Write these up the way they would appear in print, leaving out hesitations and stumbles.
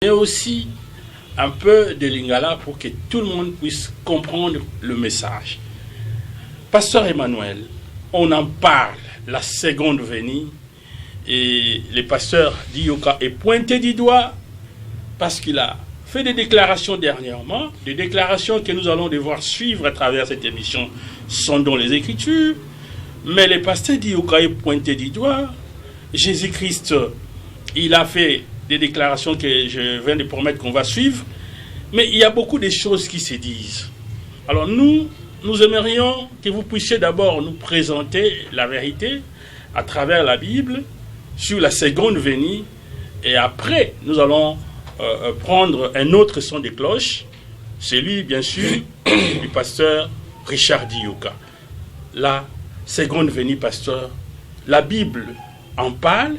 mais aussi un peu de lingala pour que tout le monde puisse comprendre le message. Pasteur Emmanuel, on en parle, la seconde venue, et le pasteur Dioka est pointé du doigt parce qu'il a fait des déclarations dernièrement, des déclarations que nous allons devoir suivre à travers cette émission, sont dans les Écritures, mais le pasteur Dioka est pointé du doigt. Jésus-Christ, il a fait des déclarations que je viens de promettre qu'on va suivre, mais il y a beaucoup de choses qui se disent. Alors nous aimerions que vous puissiez d'abord nous présenter la vérité à travers la Bible sur la seconde venue, et après nous allons prendre un autre son de cloche, celui bien sûr du pasteur Richard Dioka. La seconde venue, pasteur, la Bible en parle,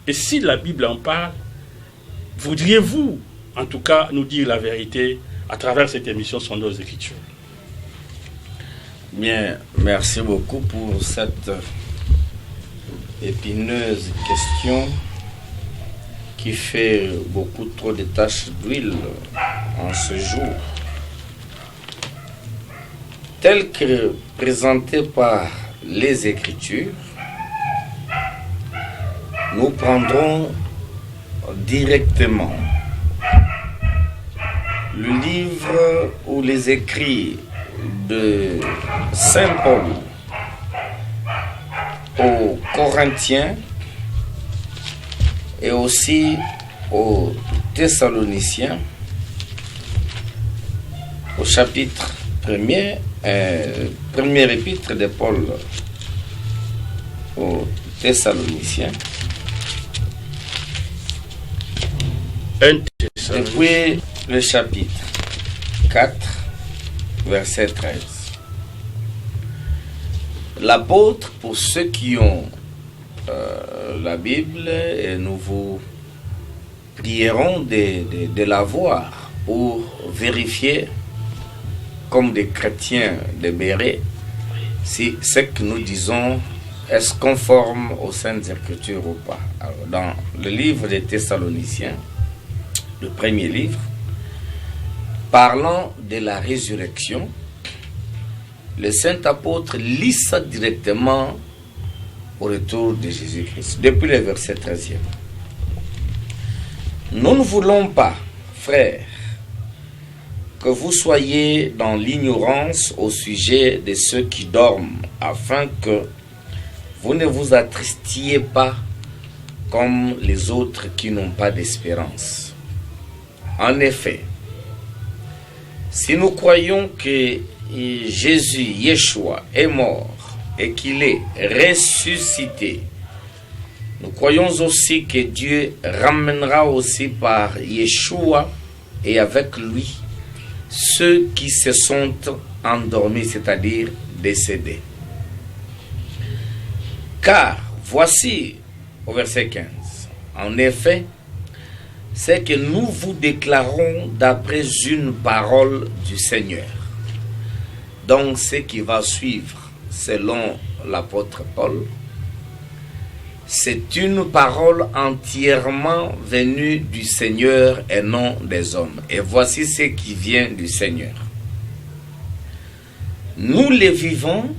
et si la Bible en parle, voudriez-vous en tout cas nous dire la vérité à travers cette émission sur nos Écritures? Bien, merci beaucoup pour cette épineuse question qui fait beaucoup trop de taches d'huile en ce jour. Tel que présenté par les Écritures, nous prendrons directement le livre ou les écrits de Saint Paul aux Corinthiens et aussi aux Thessaloniciens, au chapitre 1er, premier épître de Paul aux Thessaloniciens. Depuis le chapitre 4, verset 13. L'apôtre, pour ceux qui ont la Bible, et nous vous prierons de la voir pour vérifier, comme des chrétiens de Béret, si ce que nous disons est conforme aux Saintes Écritures ou pas. Alors, dans le livre des Thessaloniciens, le premier livre, parlant de la résurrection, le saint apôtre lit ça directement au retour de Jésus-Christ, depuis le verset 13e. Nous ne voulons pas, frères, que vous soyez dans l'ignorance au sujet de ceux qui dorment, afin que vous ne vous attristiez pas comme les autres qui n'ont pas d'espérance. En effet, si nous croyons que Jésus, Yeshua, est mort et qu'il est ressuscité, nous croyons aussi que Dieu ramènera aussi par Yeshua et avec lui ceux qui se sont endormis, c'est-à-dire décédés. Car voici au verset 15, en effet, c'est que nous vous déclarons d'après une parole du Seigneur. Donc ce qui va suivre, selon l'apôtre Paul, c'est une parole entièrement venue du Seigneur et non des hommes. Et voici ce qui vient du Seigneur. Nous les vivants,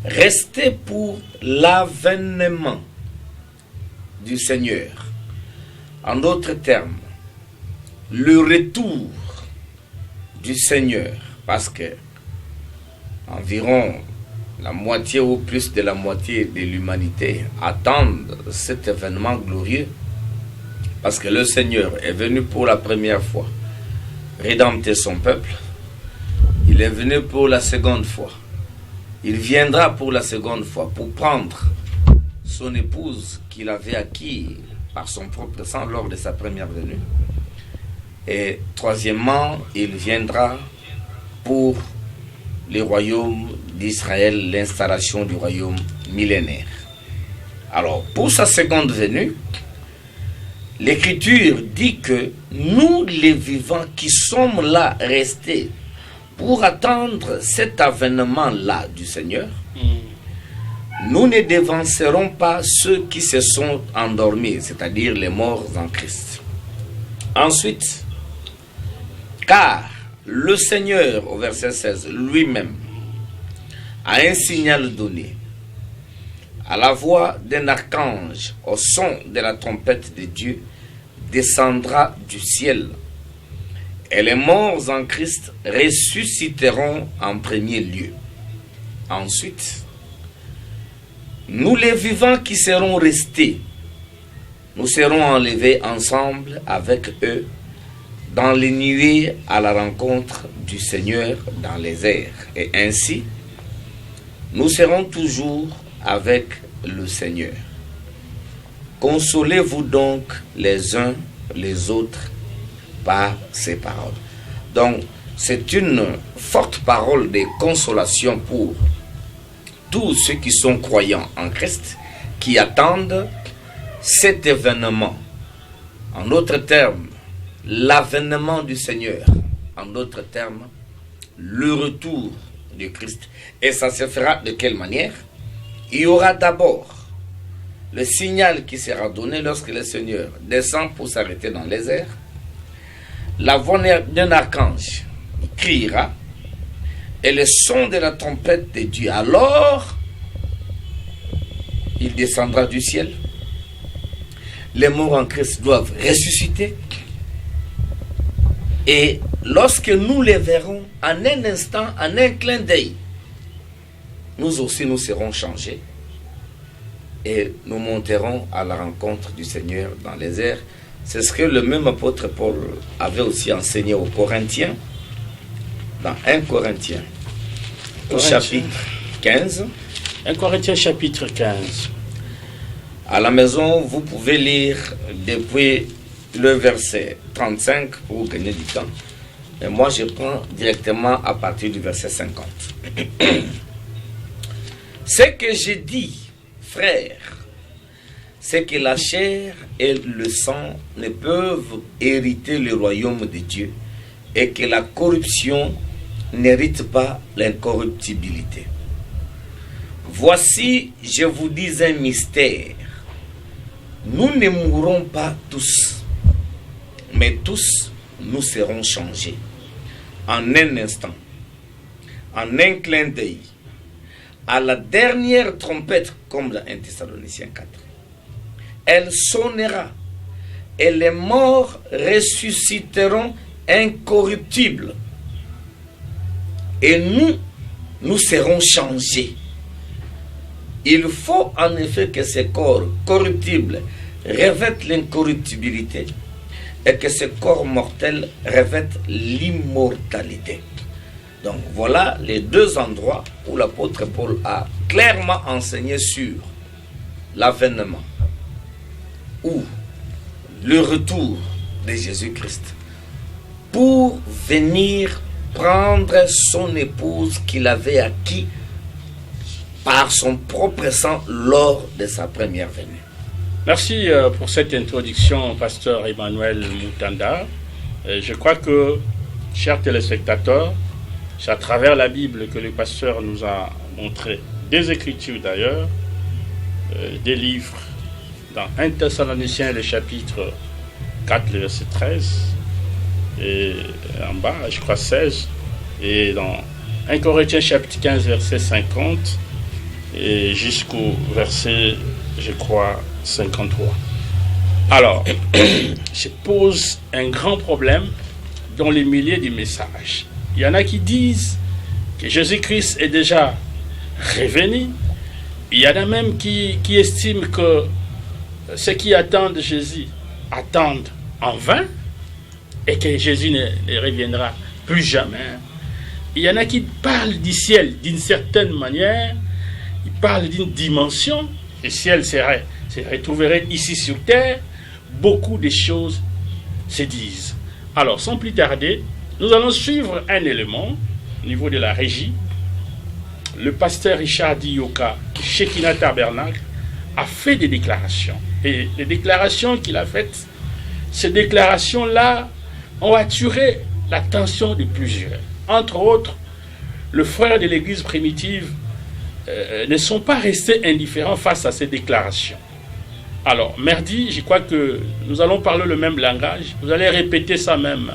restés pour l'avènement du Seigneur. En d'autres termes, le retour du Seigneur, parce que environ la moitié ou plus de la moitié de l'humanité attendent cet événement glorieux, parce que le Seigneur est venu pour la première fois rédempter son peuple, il est venu pour la seconde fois, il viendra pour la seconde fois pour prendre son épouse qu'il avait acquise par son propre sang lors de sa première venue. Et troisièmement, il viendra pour le royaume d'Israël, l'installation du royaume millénaire. Alors, pour sa seconde venue, l'Écriture dit que nous, les vivants qui sommes là, restés, pour attendre cet avènement-là du Seigneur, nous ne dévancerons pas ceux qui se sont endormis, c'est-à-dire les morts en Christ. Ensuite, car le Seigneur, au verset 16, lui-même, a un signal donné. À la voix d'un archange, au son de la trompette de Dieu, descendra du ciel. Et les morts en Christ ressusciteront en premier lieu. Ensuite, nous les vivants qui serons restés, nous serons enlevés ensemble avec eux dans les nuées à la rencontre du Seigneur dans les airs. Et ainsi, nous serons toujours avec le Seigneur. Consolez-vous donc les uns les autres par ces paroles. Donc, c'est une forte parole de consolation pour tous ceux qui sont croyants en Christ, qui attendent cet événement. En d'autres termes, l'avènement du Seigneur. En d'autres termes, le retour du Christ. Et ça se fera de quelle manière? Il y aura d'abord le signal qui sera donné lorsque le Seigneur descend pour s'arrêter dans les airs. La voix d'un archange criera et le son de la trompette de Dieu. Alors, il descendra du ciel. Les morts en Christ doivent ressusciter. Et lorsque nous les verrons, en un instant, en un clin d'œil, nous aussi nous serons changés. Et nous monterons à la rencontre du Seigneur dans les airs. C'est ce que le même apôtre Paul avait aussi enseigné aux Corinthiens, dans 1 Corinthiens, au chapitre 15. 1 Corinthiens chapitre 15. À la maison, vous pouvez lire depuis le verset 35 pour gagner du temps. Mais moi, je prends directement à partir du verset 50. Ce que j'ai dit, frères, c'est que la chair et le sang ne peuvent hériter le royaume de Dieu et que la corruption n'hérite pas l'incorruptibilité. Voici, je vous dis un mystère. Nous ne mourrons pas tous, mais tous nous serons changés en un instant, en un clin d'œil, à la dernière trompette, comme dans 1 Thessaloniciens 4. Elle sonnera et les morts ressusciteront incorruptibles. Et nous serons changés. Il faut en effet que ces corps corruptibles revêtent l'incorruptibilité et que ces corps mortels revêtent l'immortalité. Donc voilà les deux endroits où l'apôtre Paul a clairement enseigné sur l'avènement ou le retour de Jésus-Christ pour venir prendre son épouse qu'il avait acquis par son propre sang lors de sa première venue. Merci pour cette introduction, pasteur Emmanuel Moutanda. Je crois que, chers téléspectateurs, c'est à travers la Bible que le pasteur nous a montré des Écritures d'ailleurs, des livres, dans 1 Thessaloniciens, le chapitre 4, le verset 13, et en bas, je crois 16, et dans 1 Corinthiens, chapitre 15, verset 50, et jusqu'au verset, je crois, 53. Alors, je pose un grand problème dans les milliers de messages. Il y en a qui disent que Jésus-Christ est déjà revenu. Il y en a même qui estiment que ceux qui attendent Jésus attendent en vain et que Jésus ne reviendra plus jamais. Il y en a qui parlent du ciel d'une certaine manière. Ils parlent d'une dimension. Le ciel se retrouverait ici sur terre. Beaucoup de choses se disent. Alors, sans plus tarder, nous allons suivre un élément au niveau de la régie. Le pasteur Richard Dioka, Shekinah Tabernacle, a fait des déclarations. Et les déclarations qu'il a faites, ces déclarations-là ont attiré l'attention de plusieurs. Entre autres, les frères de l'église primitive ne sont pas restés indifférents face à ces déclarations. Alors, merdi, je crois que nous allons parler le même langage. Vous allez répéter ça même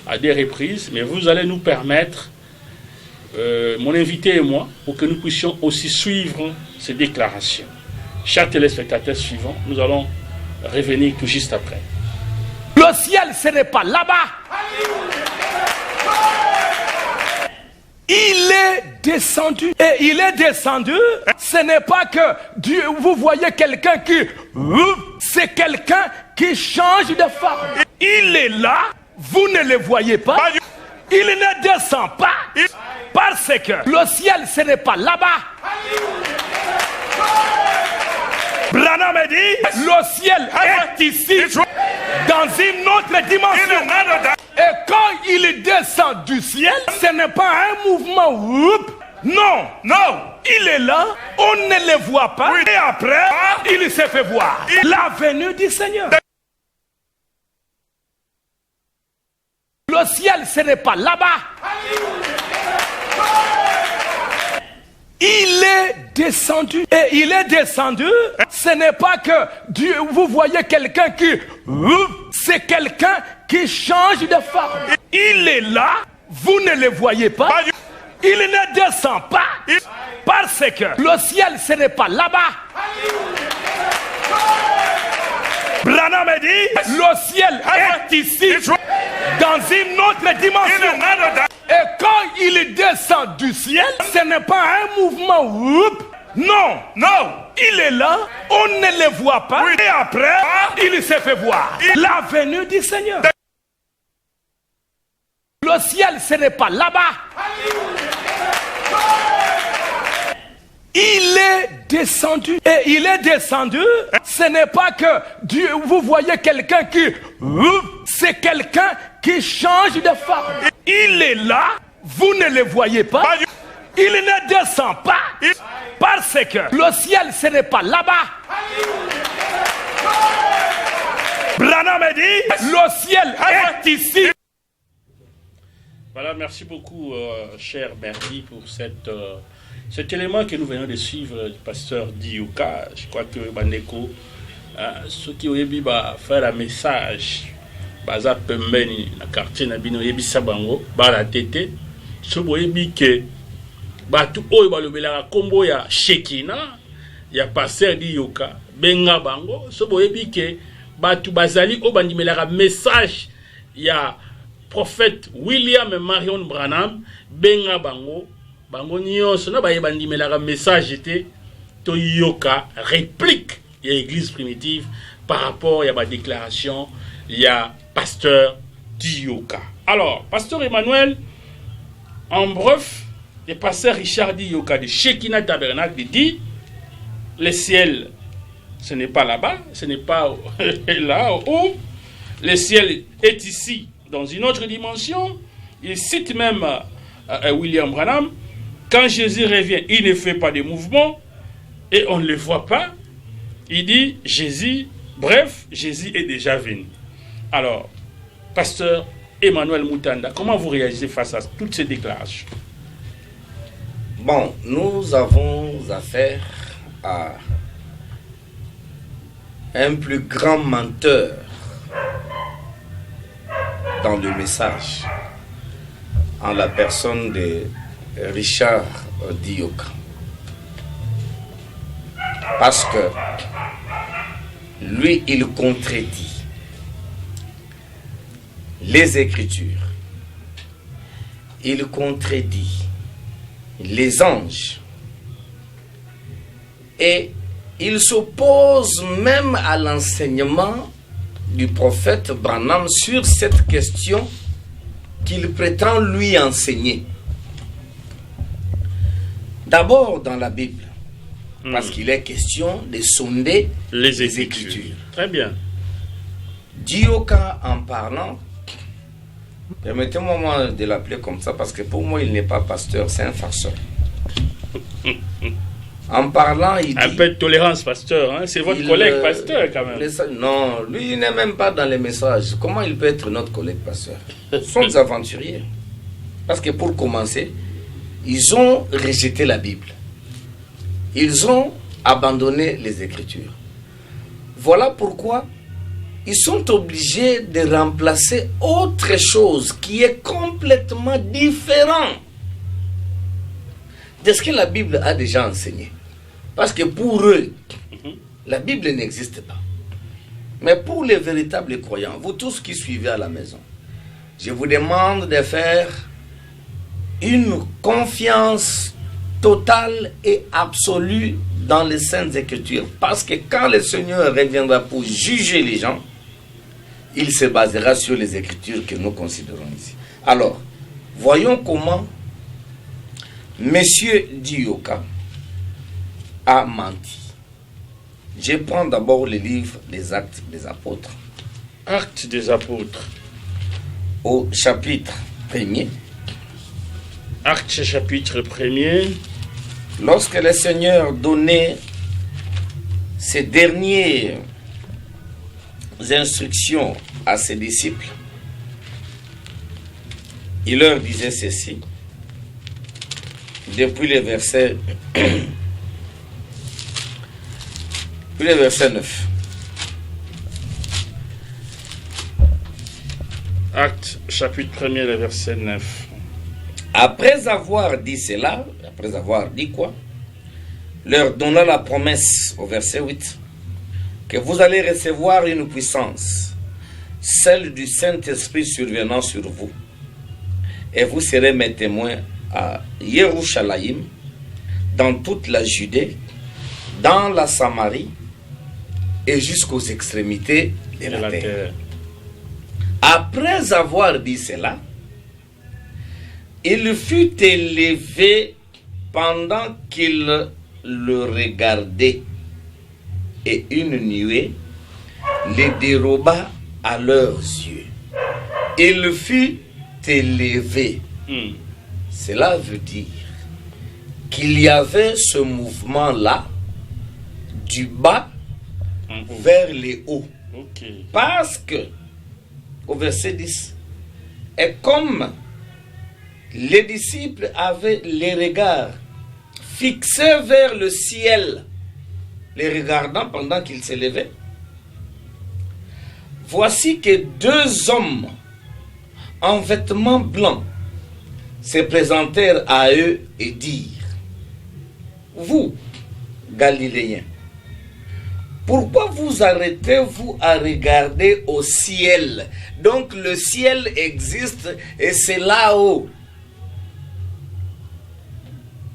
à des reprises, mais vous allez nous permettre, mon invité et moi, pour que nous puissions aussi suivre ces déclarations. Chers téléspectateurs suivants, nous allons revenir tout juste après. Le ciel, ce n'est pas là-bas. Il est descendu. Et il est descendu, ce n'est pas que Dieu, vous voyez quelqu'un qui... C'est quelqu'un qui change de forme. Il est là, vous ne le voyez pas. Il ne descend pas. Parce que le ciel, ce n'est pas là-bas. Branham a dit, le ciel est ici, dans une autre dimension. Et quand il descend du ciel, ce n'est pas un mouvement. Non, il est là, on ne le voit pas. Et après, il s'est fait voir. La venue du Seigneur. Le ciel, ce n'est pas là-bas. Il est descendu. Et il est descendu, ce n'est pas que Dieu, vous voyez quelqu'un qui... C'est quelqu'un qui change de forme. Il est là, vous ne le voyez pas. Il ne descend pas. Parce que le ciel, ce n'est pas là-bas. Branham a dit, le ciel est ici, dans une autre dimension. Et quand il descend du ciel, ce n'est pas un mouvement. Non, il est là, on ne le voit pas. Et après, il s'est fait voir. La venue du Seigneur. Le ciel, ce n'est pas là-bas. Il est descendu. Et il est descendu, ce n'est pas que Dieu, vous voyez quelqu'un qui... C'est quelqu'un qui change de forme. Il est là, vous ne le voyez pas. Il ne descend pas. Parce que le ciel, ce n'est pas là-bas. Branham a dit, le ciel est ici. Voilà, merci beaucoup, cher Merdi, pour cet élément que nous venons de suivre du pasteur Dioka. Je crois que Bandeko, ceux qui ont faire un message, baza pembeni na quartier na bino yebisa bango bala tete so boyebi ke batu oyo balobelaka kombo ya Shekina ya pasteur Dioka benga bango so boyebi ke batu bazali o bandimelaka message ya prophète William Marion Branham benga bango nyonso na baye bandimelaka message te to yoka réplique ya église primitive par rapport à ma déclaration il y a pasteur Dioka. Alors, pasteur Emmanuel, en bref, le pasteur Richard Dioka de Shekina Tabernacle dit, le ciel, ce n'est pas là-bas, ce n'est pas là-haut, le ciel est ici, dans une autre dimension. Il cite même William Branham, quand Jésus revient, il ne fait pas de mouvement, et on ne le voit pas. Il dit, Jésus est déjà venu. Alors, pasteur Emmanuel Moutanda, comment vous réagissez face à toutes ces déclarations? Bon, nous avons affaire à un plus grand menteur dans le message, en la personne de Richard Dioka. Parce que lui, il contredit les Écritures, il contredit les anges et il s'oppose même à l'enseignement du prophète Branham sur cette question qu'il prétend lui enseigner. D'abord dans la Bible, parce qu'il est question de sonder les Écritures. Très bien. Dioka, en parlant, permettez-moi de l'appeler comme ça, parce que pour moi, il n'est pas pasteur, c'est un farceur. En parlant, il dit... Un peu de tolérance, pasteur, hein? C'est votre collègue pasteur, quand même. Non, lui, il n'est même pas dans les messages. Comment il peut être notre collègue pasteur? Ce sont des aventuriers. Parce que pour commencer, ils ont rejeté la Bible. Ils ont abandonné les Écritures. Voilà pourquoi ils sont obligés de remplacer autre chose qui est complètement différent de ce que la Bible a déjà enseigné. Parce que pour eux, la Bible n'existe pas. Mais pour les véritables croyants, vous tous qui suivez à la maison, je vous demande de faire une confiance totale et absolue dans les Saintes Écritures. Parce que quand le Seigneur reviendra pour juger les gens, il se basera sur les Écritures que nous considérons ici. Alors, voyons comment Monsieur Dioka a menti. Je prends d'abord le livre des Actes des Apôtres. Actes des Apôtres. Au chapitre 1er. Actes chapitre 1er. Lorsque le Seigneur donnait ses dernières instructions à ses disciples, il leur disait ceci, depuis le verset 9. Actes chapitre 1er, le verset 9. Après avoir dit cela, après avoir dit quoi? Leur donna la promesse au verset 8 que vous allez recevoir une puissance, celle du Saint-Esprit survenant sur vous, et vous serez mes témoins à Jérusalem, dans toute la Judée, dans la Samarie et jusqu'aux extrémités de la terre. Après avoir dit cela, il fut élevé pendant qu'il le regardait, et une nuée les déroba à leurs yeux. Il fut élevé. Cela veut dire qu'il y avait ce mouvement-là du bas vers les hauts. Parce que, au verset 10, et comme les disciples avaient les regards fixés vers le ciel, les regardant pendant qu'ils s'élevaient, voici que deux hommes en vêtements blancs se présentèrent à eux et dirent: vous, Galiléens, pourquoi vous arrêtez-vous à regarder au ciel? Donc le ciel existe et c'est là-haut.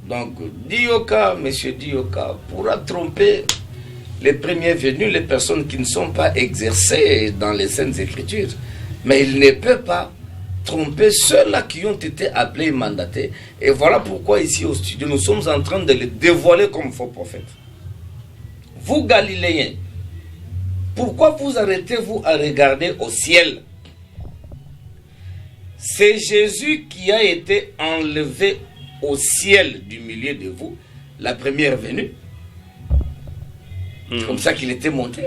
Donc Dioka, monsieur Dioka, pourra tromper les premiers venus, les personnes qui ne sont pas exercées dans les Saintes Écritures. Mais il ne peut pas tromper ceux-là qui ont été appelés et mandatés. Et voilà pourquoi ici au studio, nous sommes en train de les dévoiler comme faux prophètes. Vous, Galiléens, pourquoi vous arrêtez-vous à regarder au ciel? C'est Jésus qui a été enlevé au ciel du milieu de vous, la première venue. C'est comme ça qu'il était monté.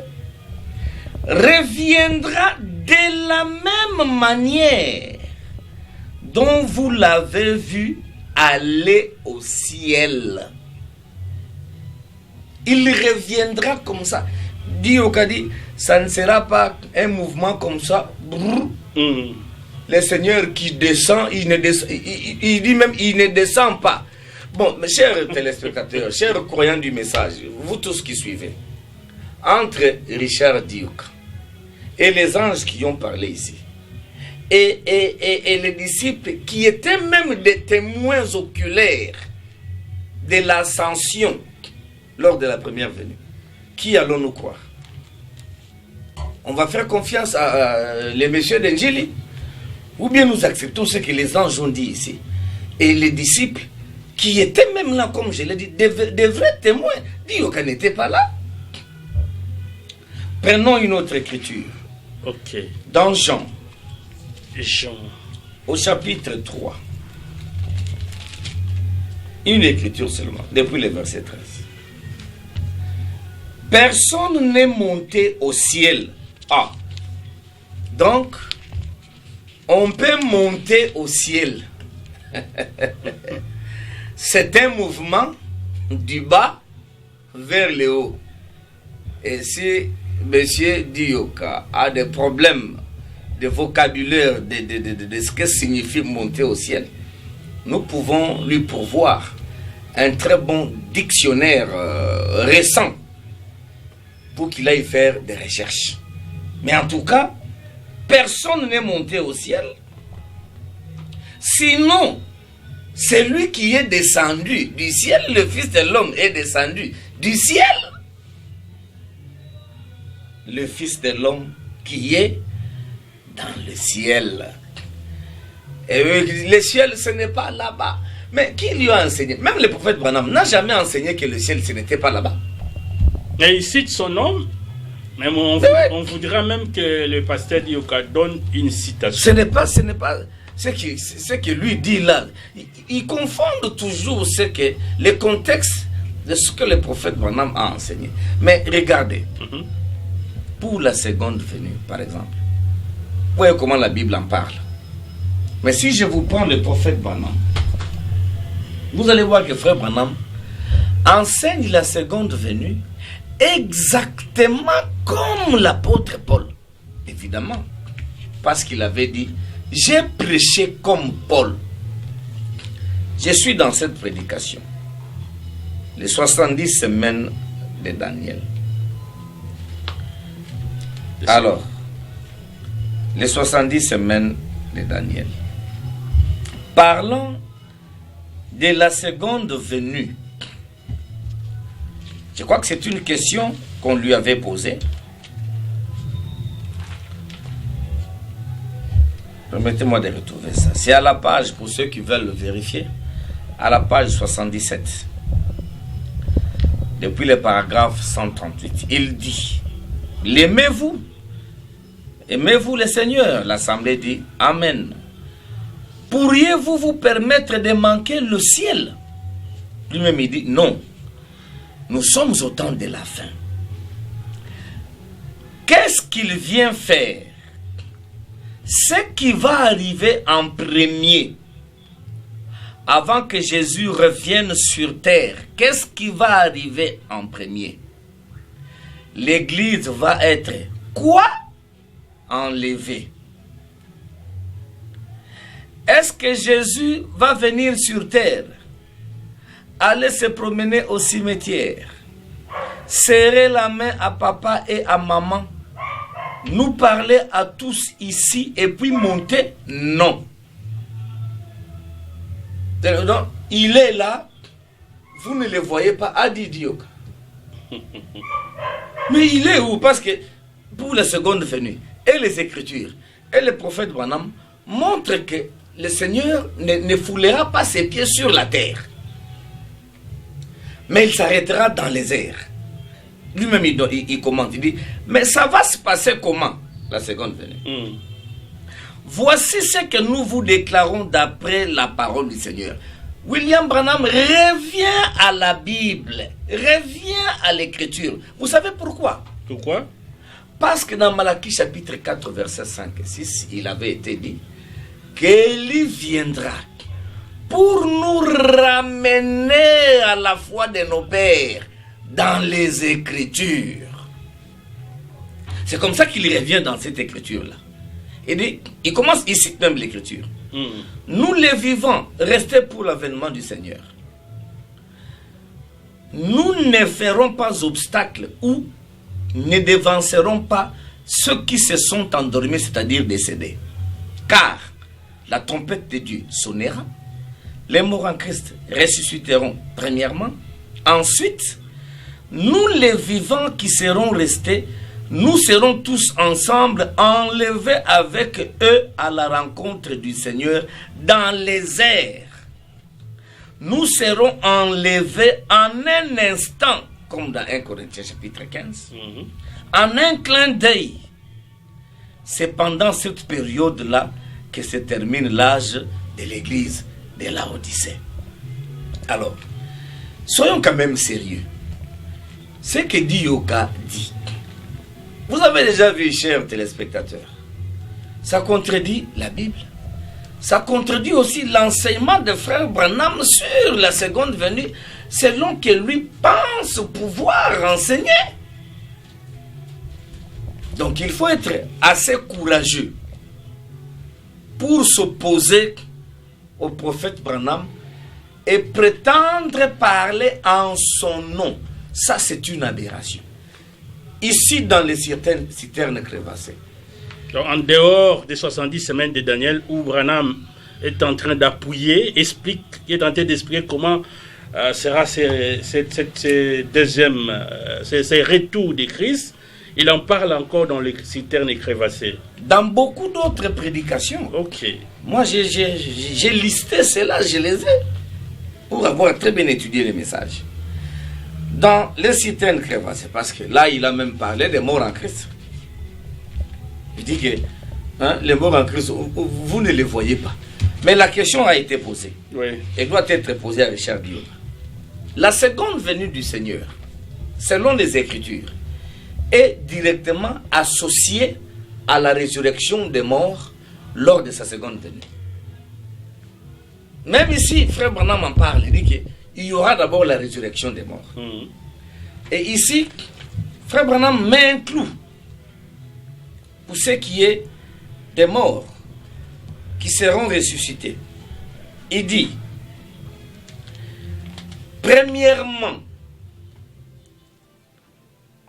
Reviendra de la même manière dont vous l'avez vu aller au ciel. Il reviendra comme ça. Dioka dit, ça ne sera pas un mouvement comme ça. Le Seigneur qui descend, il dit même, il ne descend pas. Bon, mes chers téléspectateurs, chers croyants du message, vous tous qui suivez, entre Richard Dioka et les anges qui ont parlé ici, et les disciples qui étaient même des témoins oculaires de l'ascension lors de la première venue, qui allons-nous croire? On va faire confiance à les messieurs d'Angeli, ou bien nous acceptons ce que les anges ont dit ici, et les disciples qui étaient même là, comme je l'ai dit, des vrais témoins. Dioka n'était pas là. Prenons une autre écriture. Ok. Dans Jean. Jean. Au chapitre 3. Une écriture seulement, depuis le verset 13. Personne n'est monté au ciel. Ah. Donc, on peut monter au ciel. C'est un mouvement du bas vers le haut. Et si Monsieur Dioka a des problèmes de vocabulaire, de ce que signifie monter au ciel, nous pouvons lui pourvoir un très bon dictionnaire récent pour qu'il aille faire des recherches. Mais en tout cas, personne n'est monté au ciel. Sinon, c'est lui qui est descendu du ciel. Le Fils de l'homme est descendu du ciel. Le Fils de l'homme qui est dans le ciel. Et le ciel, ce n'est pas là-bas. Mais qui lui a enseigné? Même le prophète Branham n'a jamais enseigné que le ciel, ce n'était pas là-bas. Et il cite son nom. Même on voudra même que le pasteur Dioka donne une citation. Ce n'est pas ce que lui dit là. Il confondent toujours le contexte de ce que le prophète Branham a enseigné. Mais regardez, pour la seconde venue, par exemple, vous voyez comment la Bible en parle. Mais si je vous prends le prophète Branham, vous allez voir que frère Branham enseigne la seconde venue exactement comme l'apôtre Paul. Évidemment, parce qu'il avait dit, j'ai prêché comme Paul. Je suis dans cette prédication. Les 70 semaines de Daniel. Alors, les 70 semaines de Daniel. Parlons de la seconde venue. Je crois que c'est une question qu'on lui avait posée. Permettez-moi de retrouver ça. C'est à la page, pour ceux qui veulent le vérifier, à la page 77. Depuis le paragraphe 138. Il dit, l'aimez-vous? Aimez-vous le Seigneur? L'Assemblée dit, Amen. Pourriez-vous vous permettre de manquer le ciel? Lui-même il dit, non. Nous sommes au temps de la fin. Qu'est-ce qu'il vient faire? Ce qui va arriver en premier, avant que Jésus revienne sur terre, qu'est-ce qui va arriver en premier? L'église va être quoi? Enlevée. Est-ce que Jésus va venir sur terre, aller se promener au cimetière, serrer la main à papa et à maman, nous parler à tous ici et puis monter? Non. Donc, il est là, vous ne le voyez pas, Adi Dioka. Mais il est où? Parce que pour la seconde venue, et les Écritures, et le prophète Branham montrent que le Seigneur ne foulera pas ses pieds sur la terre. Mais il s'arrêtera dans les airs. Lui-même, il commente, il dit, mais ça va se passer comment, la seconde venue? Voici ce que nous vous déclarons d'après la parole du Seigneur. William Branham revient à la Bible, revient à l'Écriture. Vous savez pourquoi? Pourquoi? Parce que dans Malachie chapitre 4, versets 5 et 6, il avait été dit qu'il viendra pour nous ramener à la foi de nos pères dans les Écritures. C'est comme ça qu'il revient dans cette Écriture-là. Il commence, il cite même l'Écriture. Nous les vivants, restez pour l'avènement du Seigneur. Nous ne ferons pas obstacle ou ne devanceront pas ceux qui se sont endormis, c'est-à-dire décédés. Car la trompette de Dieu sonnera, les morts en Christ ressusciteront premièrement, ensuite, nous les vivants qui seront restés, nous serons tous ensemble enlevés avec eux à la rencontre du Seigneur dans les airs. Nous serons enlevés en un instant, comme dans 1 Corinthiens chapitre 15, en un clin d'œil. C'est pendant cette période-là que se termine l'âge de l'église de Laodicée. Alors, soyons quand même sérieux. Ce que Dioka dit, vous avez déjà vu, chers téléspectateurs, ça contredit la Bible. Ça contredit aussi l'enseignement de frère Branham sur la seconde venue, selon que lui pense pouvoir enseigner. Donc il faut être assez courageux pour s'opposer au prophète Branham et prétendre parler en son nom. Ça, c'est une aberration. Ici, dans les citernes crevassées. Donc, en dehors des 70 semaines de Daniel, où Branham est en train d'appuyer, il est en train d'expliquer comment sera ces retours de Christ. Il en parle encore dans les citernes crevassées. Dans beaucoup d'autres prédications. Ok. Moi, j'ai listé cela, je les ai, pour avoir très bien étudié les messages. Dans les citernes crevassées, parce que là, il a même parlé des morts en Christ. Il dit que les morts en Christ, vous ne les voyez pas. Mais la question a été posée. Oui. Elle doit être posée à Richard Guillaume. La seconde venue du Seigneur, selon les Écritures, est directement associée à la résurrection des morts lors de sa seconde venue. Même ici, Frère Branham en parle, il dit qu'il y aura d'abord la résurrection des morts. Et ici, Frère Branham met un clou pour ce qui est des morts qui seront ressuscités. Il dit, premièrement,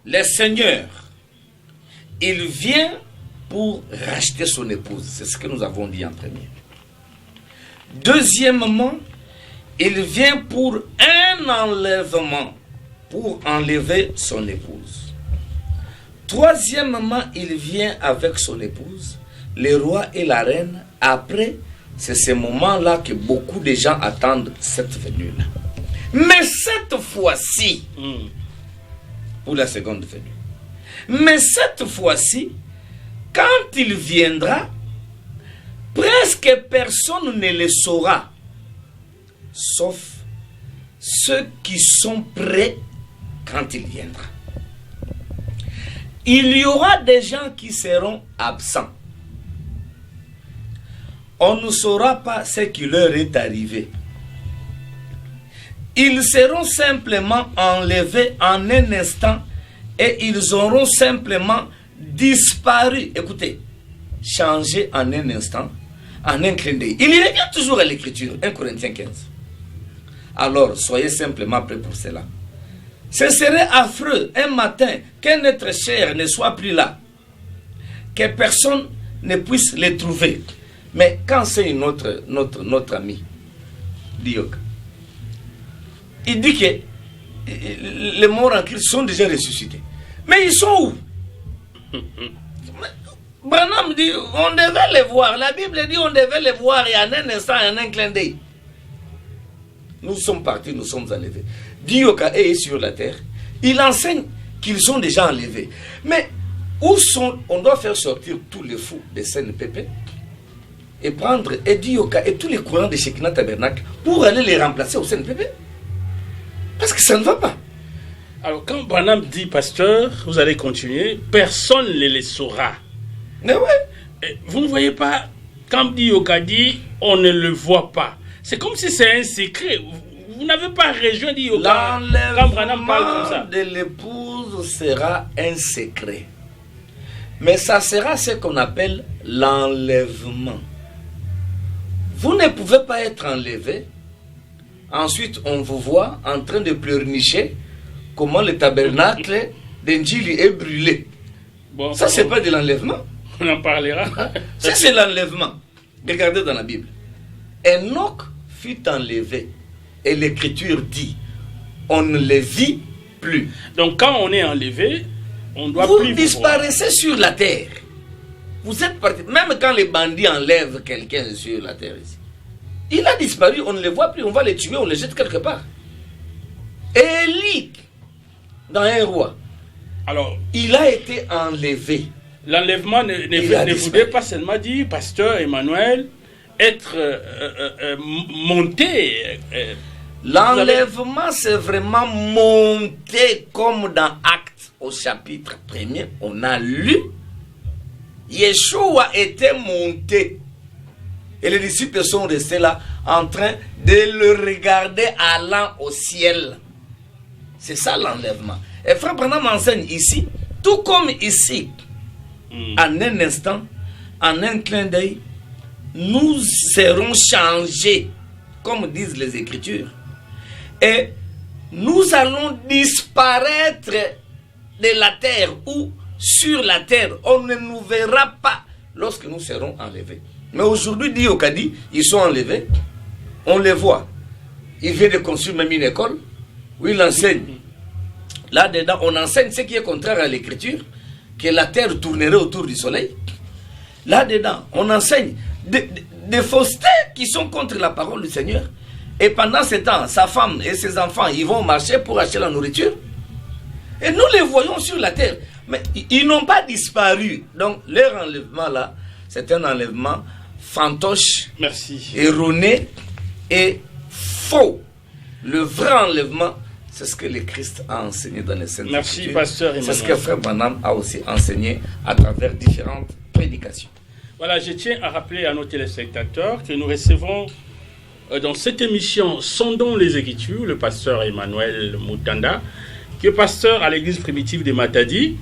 le Seigneur, il vient pour racheter son épouse. C'est ce que nous avons dit en premier. Deuxièmement, il vient pour un enlèvement, pour enlever son épouse. Troisièmement, il vient avec son épouse, le roi et la reine. Après, c'est ce moment-là que beaucoup de gens attendent cette venue-là. Mais cette fois-ci, pour la seconde venue, mais cette fois-ci, quand il viendra, presque personne ne le saura, sauf ceux qui sont prêts quand il viendra. Il y aura des gens qui seront absents. On ne saura pas ce qui leur est arrivé. Ils seront simplement enlevés en un instant et ils auront simplement disparu. Écoutez, changé en un instant, en un clin d'œil. Il y revient toujours à l'écriture, 1 Corinthiens 15. Alors, soyez simplement prêts pour cela. Ce serait affreux un matin qu'un être cher ne soit plus là, que personne ne puisse le trouver. Mais quand c'est notre ami, Diok, il dit que les morts en Christ sont déjà ressuscités. Mais ils sont où? Branham dit on devait les voir. La Bible dit on devait les voir et en un instant, en un clin d'œil. Nous sommes partis, nous sommes enlevés. Dioka est sur la terre. Il enseigne qu'ils sont déjà enlevés. Mais où sont... On doit faire sortir tous les fous des CNPP et prendre Dioka et tous les courants de Shekinah Tabernacle pour aller les remplacer au CNPP. Parce que ça ne va pas. Alors quand Branham dit, pasteur, vous allez continuer, personne ne les saura. Mais ouais. Et vous ne voyez pas, quand Dioka dit, on ne le voit pas. C'est comme si c'est un secret. Vous n'avez pas rejoint Dioka quand Branham parle comme ça. L'enlèvement de l'épouse sera un secret. Mais ça sera ce qu'on appelle l'enlèvement. Vous ne pouvez pas être enlevé. Ensuite, on vous voit en train de pleurnicher comment le tabernacle d'Injili est brûlé. Bon, ça, c'est pas de l'enlèvement. On en parlera. Ça, c'est l'enlèvement. Regardez dans la Bible. Enoch fut enlevé. Et l'Écriture dit, on ne le vit plus. Donc, quand on est enlevé, on doit vous plus disparaissez sur la terre. Vous êtes parti. Même quand les bandits enlèvent quelqu'un sur la terre ici, il a disparu, on ne le voit plus, on va le tuer, on le jette quelque part. Élie, dans un roi, alors, il a été enlevé. L'enlèvement ne voulait pas seulement dire, pasteur Emmanuel, être monté. L'enlèvement, c'est vraiment monté, comme dans Actes au chapitre 1er, on a lu. Yeshua était monté. Et les disciples sont restés là en train de le regarder allant au ciel. C'est ça l'enlèvement. Et Frère Branham enseigne ici, tout comme ici, en un instant, en un clin d'œil, nous serons changés, comme disent les Écritures, et nous allons disparaître de la terre ou sur la terre. On ne nous verra pas lorsque nous serons enlevés. Mais aujourd'hui, dit Okadi, ils sont enlevés, on les voit. Il vient de construire même une école où il enseigne. Là-dedans, on enseigne ce qui est contraire à l'écriture, que la terre tournerait autour du soleil. Là-dedans, on enseigne des faussetés qui sont contre la parole du Seigneur. Et pendant ce temps, sa femme et ses enfants, ils vont marcher pour acheter la nourriture. Et nous les voyons sur la terre. Mais ils n'ont pas disparu. Donc, leur enlèvement là, c'est un enlèvement fantoche, erroné et faux. Le vrai enlèvement, c'est ce que le Christ a enseigné dans les Saintes Écritures. Pasteur Emmanuel. C'est ce que Frère Branham a aussi enseigné à travers différentes prédications. Voilà, je tiens à rappeler à nos téléspectateurs que nous recevons dans cette émission Sondons les Écritures le pasteur Emmanuel Mutanda, qui est pasteur à l'église primitive de Matadi.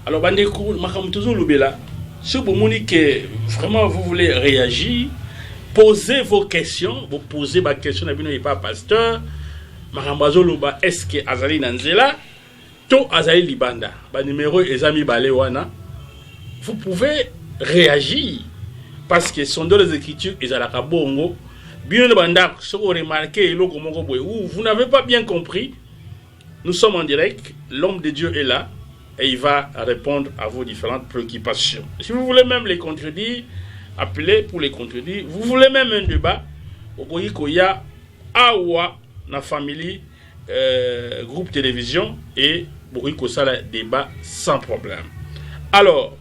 Alors, Bandeko, Makamoutouzou Loubela, si vous voulez que vraiment vous voulez réagir, posez vos questions, vous posez ma question, n'est pas pasteur, Makambazo Louba, est-ce que Azali Nanzela, to Azali Libanda, ba numéro Ezami Balewana, vous pouvez réagir, parce que Sondons les Écritures, Ezalaka Bongo, bien Banda, ce que vous remarquez, vous n'avez pas bien compris, nous sommes en direct, l'homme de Dieu est là, et il va répondre à vos différentes préoccupations. Si vous voulez même les contredire, appelez pour les contredire. Vous voulez même un débat, au Boyikoya, Awa, na famille, groupe télévision, et Boyiko Sala débat sans problème. Alors,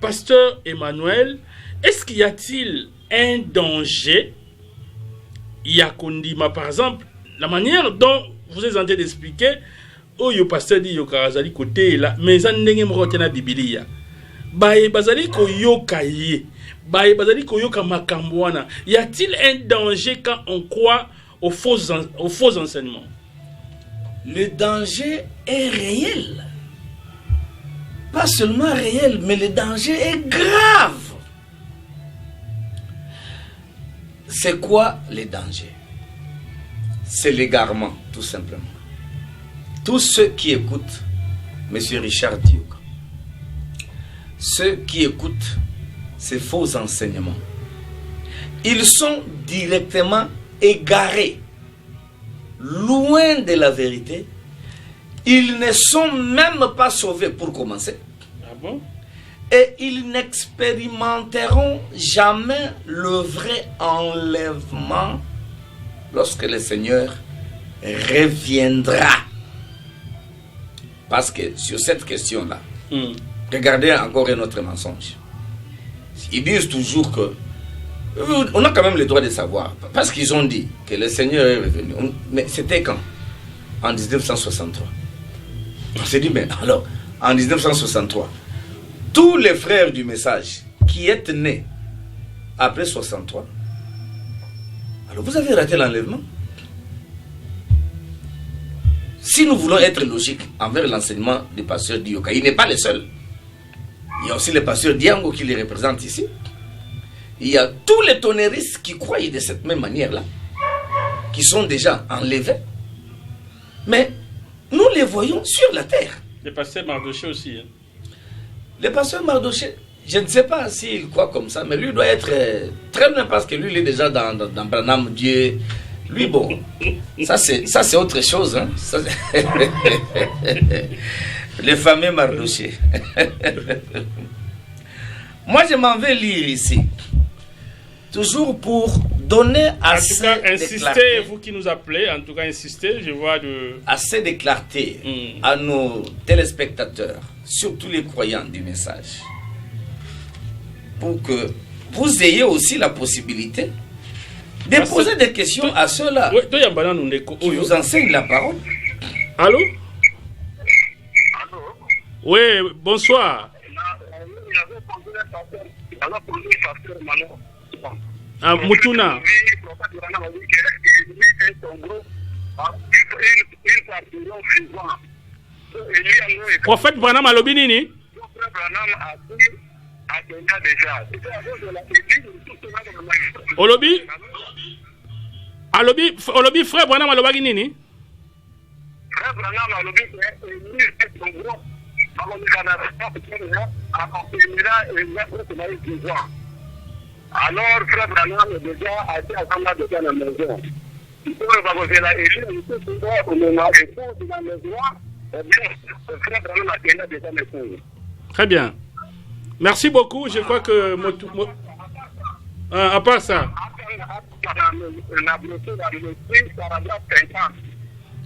pasteur Emmanuel, est-ce qu'il y a-t-il un danger? Yakondima, par exemple, la manière dont vous êtes en train d'expliquer, Oyo pasteur dit Yokarazali côté là, mais ça n'est pas la Bible. Baye bazali ko yokaye, baye bazali ko yoka makambwana. Y a-t-il un danger quand on croit aux faux enseignements? Le danger est réel. Pas seulement réel, mais le danger est grave. C'est quoi le danger? C'est l'égarement, tout simplement. Tous ceux qui écoutent M. Richard Diouk, ceux qui écoutent ces faux enseignements, ils sont directement égarés, loin de la vérité. Ils ne sont même pas sauvés pour commencer. Ah bon? Et ils n'expérimenteront jamais le vrai enlèvement lorsque le Seigneur reviendra. Parce que sur cette question-là, regardez encore un autre mensonge. Ils disent toujours que on a quand même le droit de savoir. Parce qu'ils ont dit que le Seigneur est revenu. Mais c'était quand? En 1963. On s'est dit, mais alors, en 1963, tous les frères du message qui étaient nés après 63, alors vous avez raté l'enlèvement. Si nous voulons être logiques envers l'enseignement du pasteur Dioka, il n'est pas le seul. Il y a aussi le pasteur Diango qui les représente ici. Il y a tous les tonnéristes qui croient de cette même manière-là, qui sont déjà enlevés. Mais nous les voyons sur la terre. Le pasteur Mardoché aussi. Hein. Le pasteur Mardoché, je ne sais pas s'il croit comme ça, mais lui doit être très bien parce que lui, il est déjà dans Branham Dieu. Lui, bon, ça c'est autre chose. Hein. Ça, le fameux Mardoché. Moi, je m'en vais lire ici. Toujours pour donner assez de clarté. Vous qui nous appelez, en tout cas, insistez, je vois assez de clarté à nos téléspectateurs, surtout les croyants du message, pour que vous ayez aussi la possibilité de poser des questions à ceux-là qui vous enseignent la parole. Allô? Oui, bonsoir. Ah, Mutuna. Prophète Branham Alobinini. Olobi olobi frère Branham alobaki nini? Frère Branham alobi alors frère Branham déjà a été ensemble de la maison. Il faut que la église au moment où dans le droit, frère Branham a déjà maison. Très bien. Merci beaucoup. Je crois que à part ça.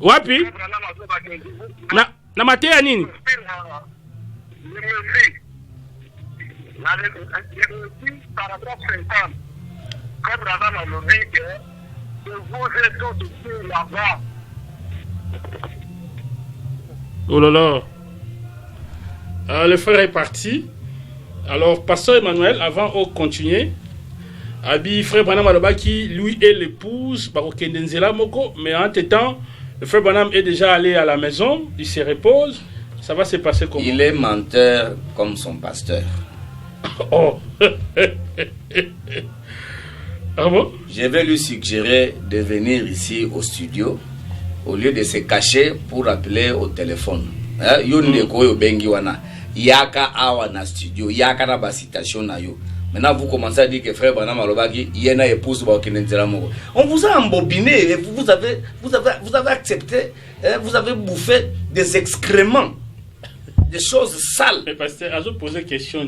Wapi? Na matea nini? Oh là là. Le frère est parti. Alors, pasteur Emmanuel, avant de continuer, Abi frère Branham Alobaki, lui et l'épouse, mais en temps, le frère Branham est déjà allé à la maison, il se repose. Ça va se passer comment? Il est menteur comme son pasteur. Oh. Ah bon? Je vais lui suggérer de venir ici au studio au lieu de se cacher pour appeler au téléphone. Yaka awa na studio, yaka na basitation na yo. Maintenant vous commencez à dire que frère Branham Alobaki, il y a épouse ba kinenzela moko. On vous a embobiné, vous avez accepté, vous avez bouffé des excréments, des choses sales. Mais pasteur, Azo posé question.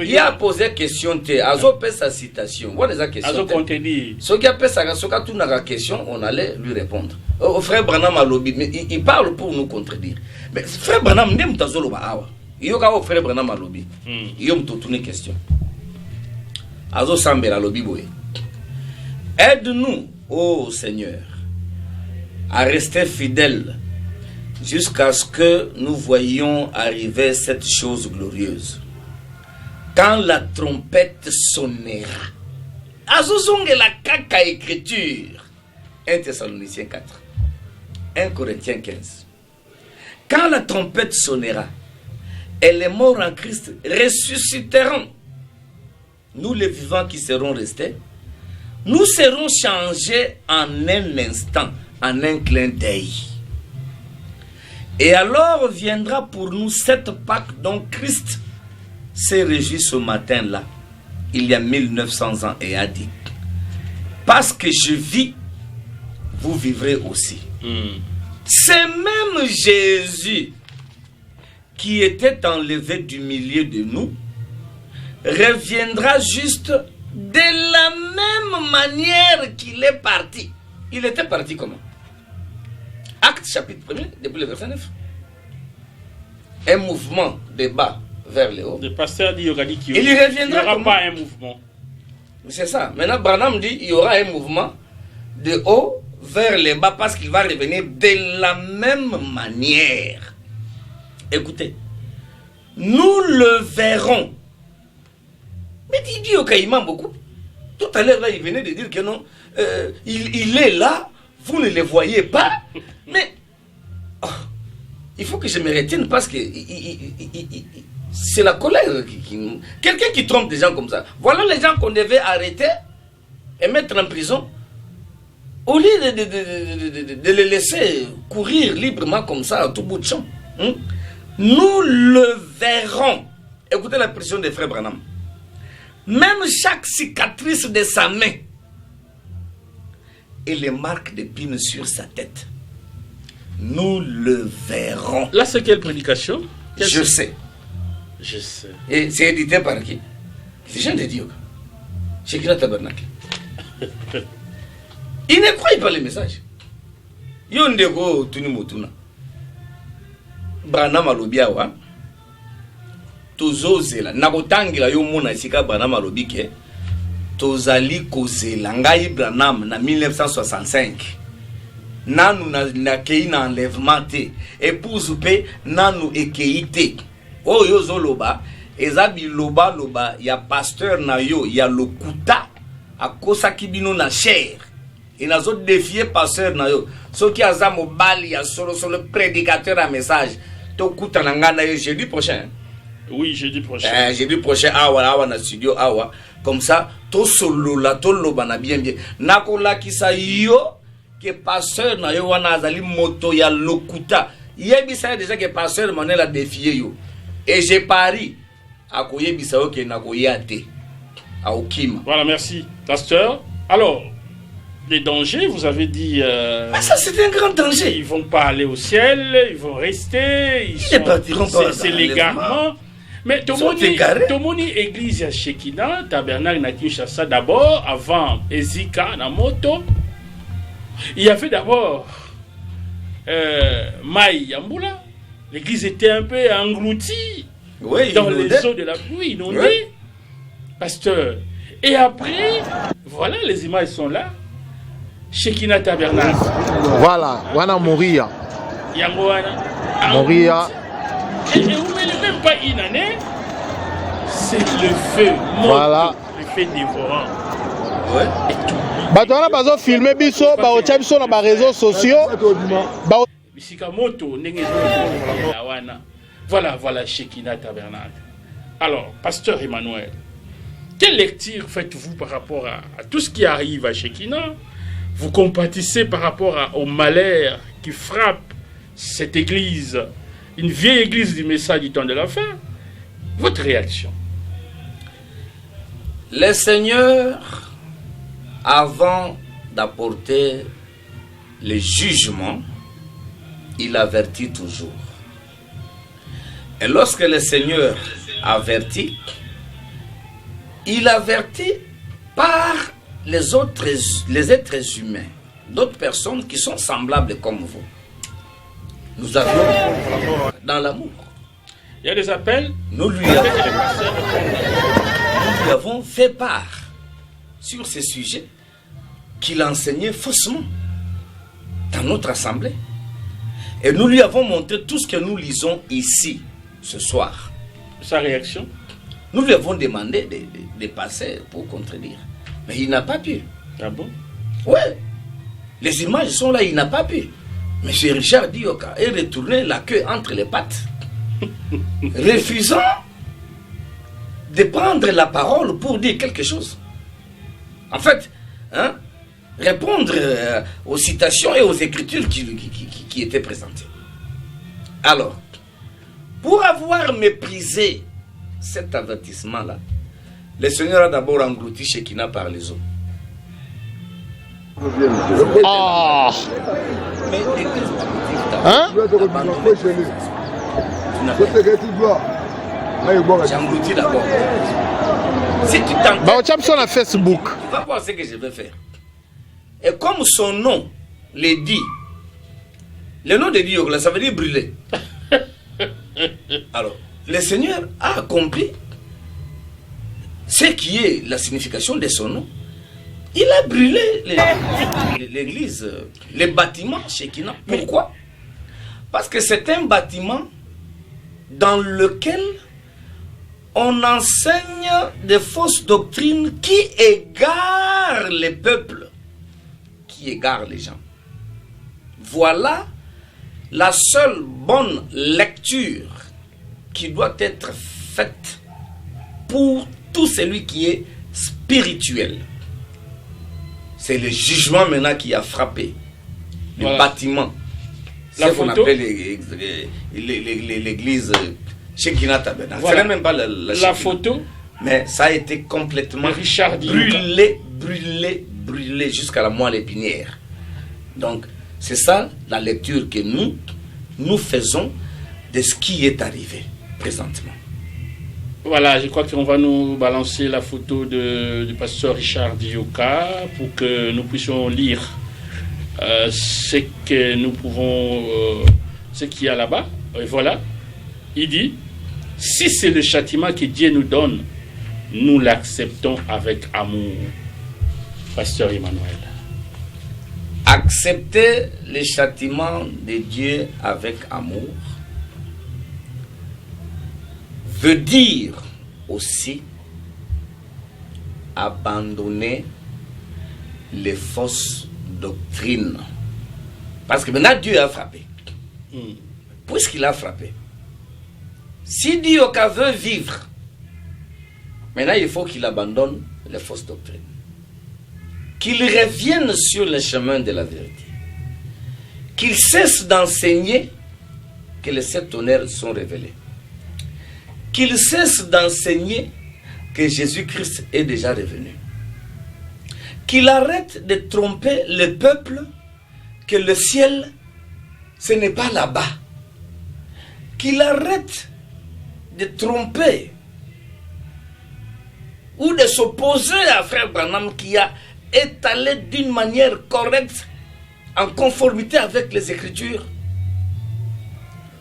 Il a posé question, Azo fait sa citation. What is la question? Azo contredit. Ce qui a fait sa tout na question, on allait lui répondre. Frère Branham Alobi, mais il parle pour nous contredire. Mais frère Branham nem tazolo ba awa. Yoka o frère Branham Alobi. Yom to tourner question. Azo sambela Alobi boy. Aide-nous, ô Seigneur, à rester fidèles jusqu'à ce que nous voyions arriver cette chose glorieuse. Quand la trompette sonnera. Azo zonge la kaka écriture. 1 Thessaloniciens 4. 1 Corinthiens 15. Quand la trompette sonnera, et les morts en Christ ressusciteront. Nous les vivants qui serons restés, nous serons changés en un instant, en un clin d'œil. Et alors viendra pour nous cette Pâque dont Christ s'est réjoui ce matin-là, il y a 1900 ans, et a dit, parce que je vis, vous vivrez aussi. C'est même Jésus qui était enlevé du milieu de nous, reviendra juste de la même manière qu'il est parti. Il était parti comment? Acte chapitre 1er, depuis le verset 9. Un mouvement de bas vers le haut. Le pasteur dit, il reviendra. Il n'y aura pas un mouvement. C'est ça. Maintenant, Branham dit, il y aura un mouvement de haut vers le bas parce qu'il va revenir de la même manière. Écoutez, nous le verrons. Mais il dit au Caïman beaucoup. Tout à l'heure, là, il venait de dire que non, il est là, vous ne le voyez pas. Mais il faut que je me retienne parce que c'est la colère. Quelqu'un qui trompe des gens comme ça. Voilà les gens qu'on devait arrêter et mettre en prison. Au lieu de les laisser courir librement comme ça à tout bout de champ. Nous le verrons. Écoutez la pression des frères Branham. Même chaque cicatrice de sa main et les marques d'épines sur sa tête. Nous le verrons. Là, c'est quelle prédication? Je sais. Je sais. Et c'est édité par qui? C'est Jean de Dieu. Chez Grand Tabernacle. Il ne croit pas les messages. Yondego Tunimutuna. Branham Alobiawa. Tozozela. Nakotangila yo mona sika Branham Alobike. Tozali kozela ngai Branham na 1965. Nanu na kei na enlèvement te. Épouse pe nanu ekei te. Oh yo zoloba. Ezabi loba loba. Ya pasteur na yo. Ya lokuta. Akosa kibino na chair. Et nous avons défié pasteur na yo. Ceux qui ont mobile, il y a solo le prédicateur à message. Jeudi prochain. Oui, jeudi prochain. Jeudi prochain, awa na studio awa. Comme ça, to solo la to loba na bien bien. Nakola kisa yo que pasteur na yo wana azali moto ya lokuta. Yebisa déjà que pasteur Manuel a défié yo. Et j'ai pari à koyebisa yo que nakoyate. À Okima. Voilà, merci, pasteur. Alors, les dangers, vous avez dit... ça, c'est un grand danger. Ils vont pas aller au ciel, ils vont rester. Ils partiront pas. C'est l'égarement. Mais Tomoni église à Shekina, tabernacle na Kinshasa d'abord, avant Ezika na moto. Il y avait d'abord Maï Yambula. L'église était un peu engloutie dans les eaux de la pluie, inondée. Oui. Pasteur. Et après, voilà, les images sont là. Shekina tabernacle. Voilà, Wana Moria. Yango Wana. Moria. Et vous ne même pas une année. C'est le feu. Voilà. Le feu dévorant. Ouais. Et tout. Batona bazo filmer biso, ba otia biso na ba réseaux sociaux. Bisikamoto ndenge wana. Voilà Shekina tabernacle. Alors, pasteur Emmanuel, quelle lecture faites-vous par rapport à tout ce qui arrive à Shekina? Vous compatissez par rapport au malheur qui frappe cette église, une vieille église du message du temps de la fin. Votre réaction? Le Seigneur, avant d'apporter le jugement, il avertit toujours. Et lorsque le Seigneur avertit, il avertit par les êtres humains, d'autres personnes qui sont semblables comme vous. Nous avions dans l'amour. Il y a des appels. Nous lui avons fait part sur ces sujets qu'il enseignait faussement dans notre assemblée. Et nous lui avons montré tout ce que nous lisons ici, ce soir. Sa réaction? Nous lui avons demandé de passer pour contredire. Mais il n'a pas pu. Ah bon? Ouais. Les images sont là, il n'a pas pu. M. Richard Dioka est retourné la queue entre les pattes, refusant de prendre la parole pour dire quelque chose. En fait, répondre aux citations et aux écritures qui étaient présentées. Alors, pour avoir méprisé cet avertissement-là, le Seigneur a d'abord englouti Shekina par les eaux. Ah. Hein? J'ai englouti d'abord. Si tu t'entends, bah, on sur la Facebook. va voir ce que je vais faire. Et comme son nom le dit, le nom de Dieu, ça veut dire brûler. Alors, le Seigneur a accompli ce qui est la signification de son nom. Il a brûlé l'église, les bâtiments Shekina. Pourquoi? Parce que c'est un bâtiment dans lequel on enseigne des fausses doctrines qui égarent les peuples, qui égarent les gens. Voilà la seule bonne lecture qui doit être faite pour tout celui qui est spirituel. C'est le jugement maintenant qui a frappé le bâtiment. La C'est ce qu'on photo, appelle l'église Shekina Tabernacle. Voilà. Ce n'est même pas la photo. Mais ça a été complètement Richard brûlé jusqu'à la moelle épinière. Donc, c'est ça la lecture que nous faisons de ce qui est arrivé présentement. Voilà, je crois qu'on va nous balancer la photo du pasteur Richard Dioka pour que nous puissions lire ce que nous pouvons, ce qu'il y a là-bas. Et voilà, il dit, si c'est le châtiment que Dieu nous donne, nous l'acceptons avec amour. Pasteur Emmanuel. Accepter le châtiment de Dieu avec amour veut dire aussi abandonner les fausses doctrines. Parce que maintenant Dieu a frappé. Puisqu'il a frappé, Si Dioka veut vivre, maintenant il faut qu'il abandonne les fausses doctrines. Qu'il revienne sur le chemin de la vérité. Qu'il cesse d'enseigner que les 7 tonnerres sont révélés. Qu'il cesse d'enseigner que Jésus-Christ est déjà revenu. Qu'il arrête de tromper le peuple que le ciel, ce n'est pas là-bas. Qu'il arrête de tromper ou de s'opposer à Frère Branham qui a étalé d'une manière correcte, en conformité avec les Écritures,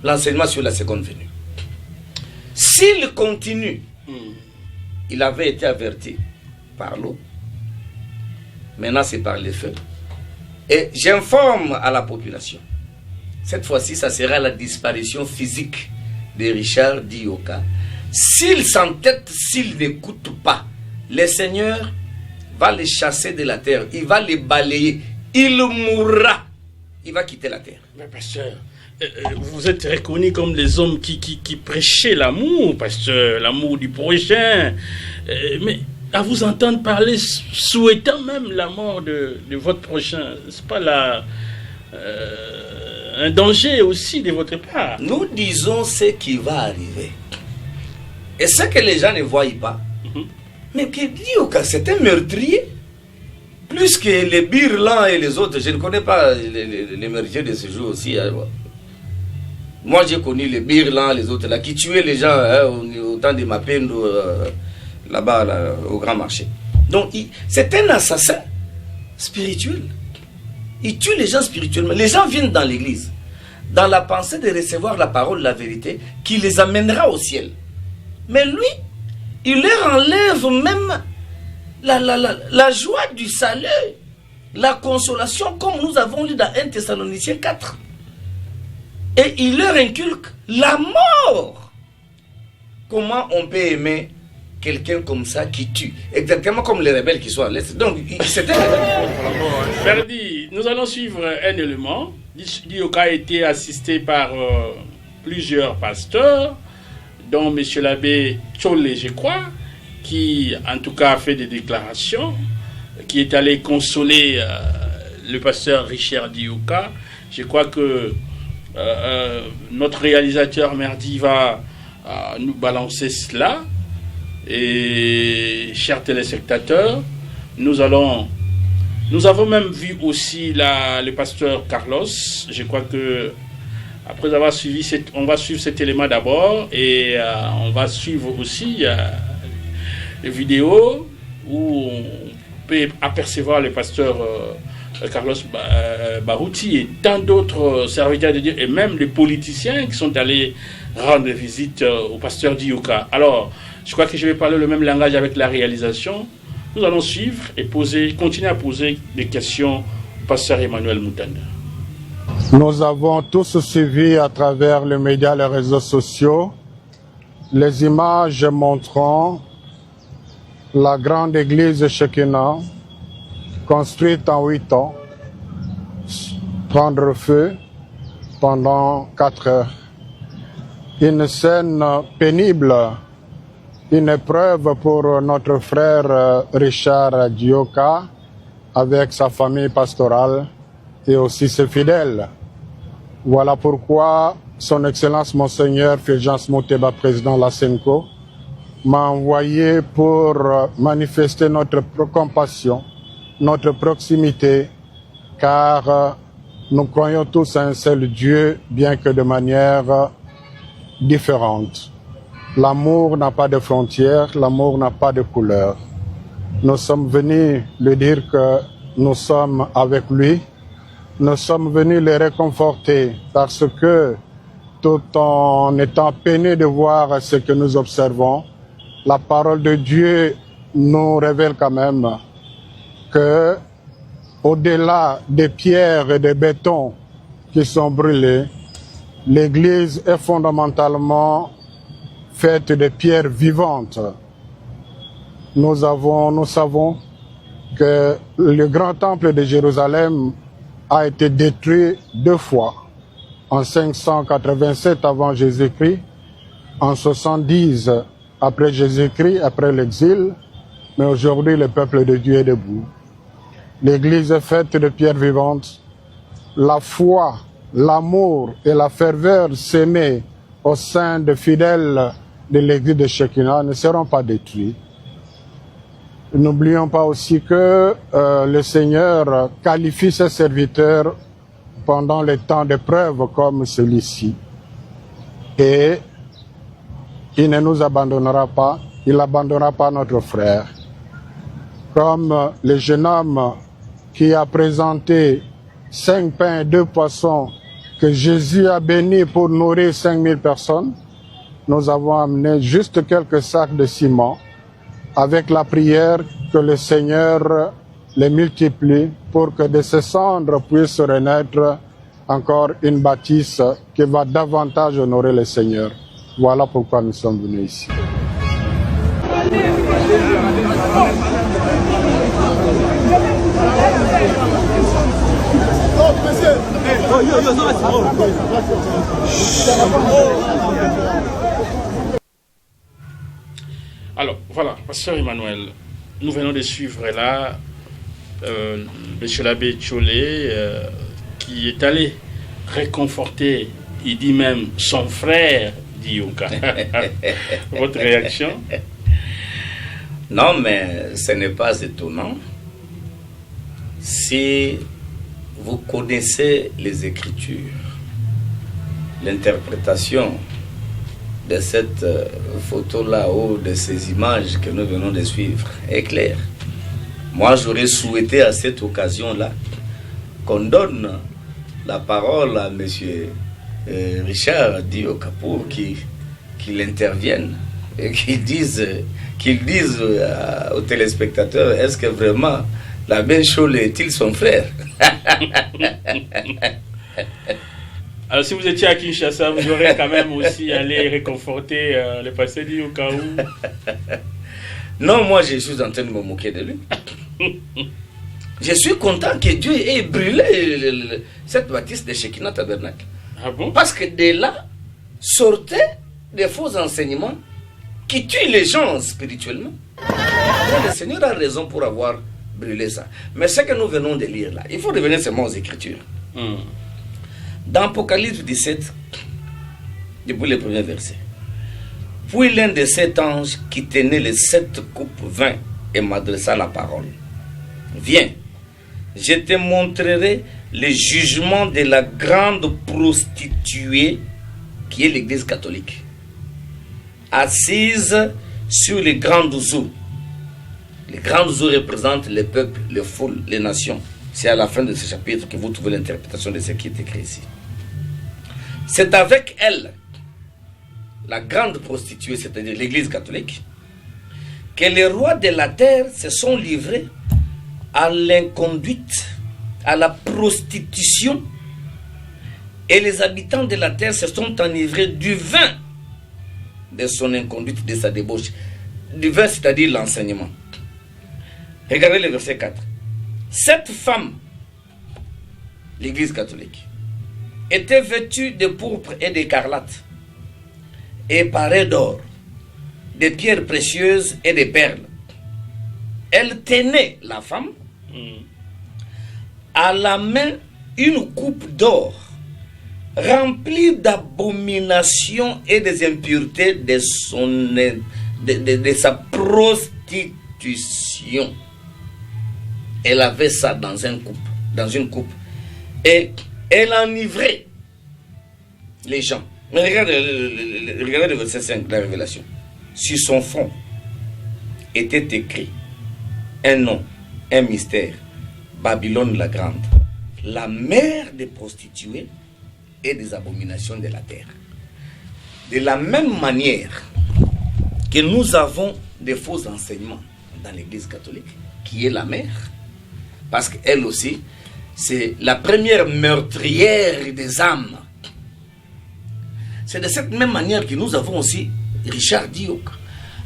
l'enseignement sur la seconde venue. S'il continue, il avait été averti par l'eau, maintenant c'est par les feux. Et j'informe à la population, cette fois-ci ça sera la disparition physique de Richard Dioka. S'il s'entête, s'il n'écoute pas, le Seigneur va les chasser de la terre, il va les balayer, il mourra, il va quitter la terre. Mais pasteur, vous êtes reconnus comme les hommes qui prêchaient l'amour, pasteur, l'amour du prochain. Mais à vous entendre parler, souhaitant même la mort de votre prochain, c'est pas là un danger aussi de votre part? Nous disons ce qui va arriver. Et ce que les gens ne voient pas. Mais que Dioka, c'est un meurtrier. Plus que les Birlans et les autres, je ne connais pas les meurtriers de ce jour aussi. Hein. Moi, j'ai connu les Birlans, les autres là, qui tuaient les gens au temps de Mapendo, là-bas, au grand marché. Donc, c'est un assassin spirituel. Il tue les gens spirituellement. Les gens viennent dans l'église, dans la pensée de recevoir la parole, la vérité, qui les amènera au ciel. Mais lui, il leur enlève même la joie du salut, la consolation, comme nous avons lu dans 1 Thessaloniciens 4. Et il leur inculque la mort. Comment on peut aimer quelqu'un comme ça qui tue? Exactement comme les rebelles qui sont à l'Est. Donc, c'était... Ferdi, nous allons suivre un élément. Dioka a été assisté par plusieurs pasteurs, dont M. l'abbé Tcholé, je crois, qui en tout cas a fait des déclarations, qui est allé consoler le pasteur Richard Dioka. Je crois que notre réalisateur Merdi va nous balancer cela. Et chers téléspectateurs, nous avons même vu aussi le pasteur Carlos. Je crois que après avoir suivi on va suivre cet élément d'abord et on va suivre aussi les vidéos où on peut apercevoir le pasteur Carlos Barouti et tant d'autres serviteurs de Dieu et même les politiciens qui sont allés rendre visite au pasteur Dioka. Alors, je crois que je vais parler le même langage avec la réalisation. Nous allons suivre et continuer à poser des questions au pasteur Emmanuel Moutanda. Nous avons tous suivi à travers les médias, les réseaux sociaux, les images montrant la grande église Shekinah, construite en 8 ans, prendre feu pendant 4 heures. Une scène pénible, une épreuve pour notre frère Richard Dioka avec sa famille pastorale et aussi ses fidèles. Voilà pourquoi son Excellence Monseigneur Fulgence Mouteba, président de la SENCO, m'a envoyé pour manifester notre compassion, notre proximité, car nous croyons tous à un seul Dieu, bien que de manière différente. L'amour n'a pas de frontières, l'amour n'a pas de couleur. Nous sommes venus lui dire que nous sommes avec lui. Nous sommes venus le réconforter parce que, tout en étant peinés de voir ce que nous observons, la parole de Dieu nous révèle quand même que, au-delà des pierres et des bétons qui sont brûlés, l'Église est fondamentalement faite de pierres vivantes. Nous savons que le grand temple de Jérusalem a été détruit 2 fois, en 587 avant Jésus-Christ en 70 après Jésus-Christ, après l'exil, mais aujourd'hui le peuple de Dieu est debout. L'Église est faite de pierres vivantes. La foi, l'amour et la ferveur sémées au sein des fidèles de l'Église de Shekinah ne seront pas détruits. N'oublions pas aussi que le Seigneur qualifie ses serviteurs pendant les temps d'épreuve comme celui-ci. Et il ne nous abandonnera pas, il n'abandonnera pas notre frère. Comme le jeune homme qui a présenté 5 pains et 2 poissons que Jésus a bénis pour nourrir 5000 personnes, nous avons amené juste quelques sacs de ciment avec la prière que le Seigneur les multiplie pour que de ces cendres puisse renaître encore une bâtisse qui va davantage honorer le Seigneur. Voilà pourquoi nous sommes venus ici. Alors, voilà, Pasteur Emmanuel, nous venons de suivre là M. l'abbé Tcholé qui est allé réconforter, il dit même son frère Dioka. Votre réaction? Non, mais ce n'est pas étonnant. Si vous connaissez les Écritures, l'interprétation de cette photo-là ou de ces images que nous venons de suivre est claire. Moi, j'aurais souhaité à cette occasion-là qu'on donne la parole à M. Richard Dioka pour qu'il intervienne et qu'il dise aux téléspectateurs, est-ce que vraiment l'abbé Tcholé est-il son frère? Alors si vous étiez à Kinshasa, vous aurez quand même aussi allé réconforter le pasteur Dioka ou... Non, moi je suis en train de me moquer de lui. Je suis content que Dieu ait brûlé cette bâtisse de Shekinah Tabernacle. Ah bon? Parce que de là sortaient des faux enseignements qui tuent les gens spirituellement. Et le Seigneur a raison pour avoir brûlé ça. Mais ce que nous venons de lire là, il faut revenir seulement aux Écritures. Dans Apocalypse 17, depuis le premier verset. Puis l'un de 7 anges qui tenait les 7 coupes vint et m'adressa la parole. Viens, je te montrerai le jugement de la grande prostituée qui est l'Église catholique, assise sur les grandes eaux. Les grandes eaux représentent les peuples, les foules, les nations. C'est à la fin de ce chapitre que vous trouvez l'interprétation de ce qui est écrit ici. C'est avec elle, la grande prostituée, c'est-à-dire l'Église catholique, que les rois de la terre se sont livrés à l'inconduite, à la prostitution, et les habitants de la terre se sont enivrés du vin de son inconduite, de sa débauche. Du vin, c'est-à-dire l'enseignement. Regardez le verset 4. Cette femme, l'Église catholique, était vêtue de pourpre et d'écarlate, et parée d'or, de pierres précieuses et de perles. Elle tenait, la femme, à la main une coupe d'or remplie d'abominations et des impuretés de sa prostitution. Elle avait ça dans une coupe. Et elle enivrait les gens. Mais regardez le verset 5 de la Révélation. Sur son front était écrit un nom, un mystère. Babylone la grande, la mère des prostituées et des abominations de la terre. De la même manière que nous avons des faux enseignements dans l'Église catholique, qui est la mère, parce qu'elle aussi, c'est la première meurtrière des âmes. C'est de cette même manière que nous avons aussi Richard Dioka,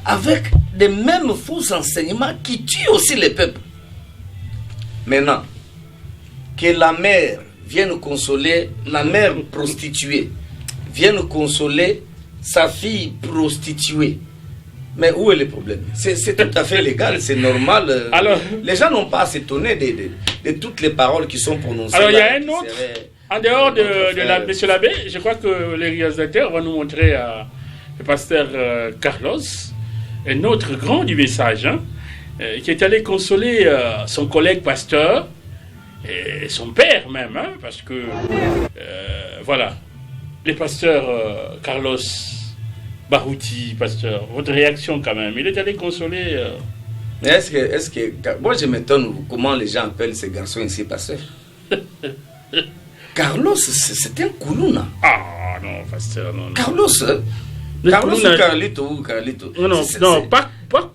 avec les mêmes faux enseignements qui tuent aussi les peuples. Maintenant, que la mère vienne consoler, la mère prostituée vienne consoler sa fille prostituée. Mais où est le problème? C'est tout à fait légal, c'est normal. Alors, les gens n'ont pas à s'étonner de toutes les paroles qui sont prononcées. Alors, il y a là, un autre, en dehors de monsieur l'abbé, je crois que les réalisateurs vont nous montrer le pasteur Carlos, un autre grand du message, hein, qui est allé consoler son collègue pasteur, et son père même, hein, parce que, voilà, le pasteur Carlos Barouti, pasteur, votre réaction quand même, il est allé consoler... Mais est-ce que... Moi je m'étonne comment les gens appellent ces garçons ici, pasteur. Carlos, c'est un Koulouna. Ah non, pasteur, non. Carlos, Carlos ou Carlito? Non, pas,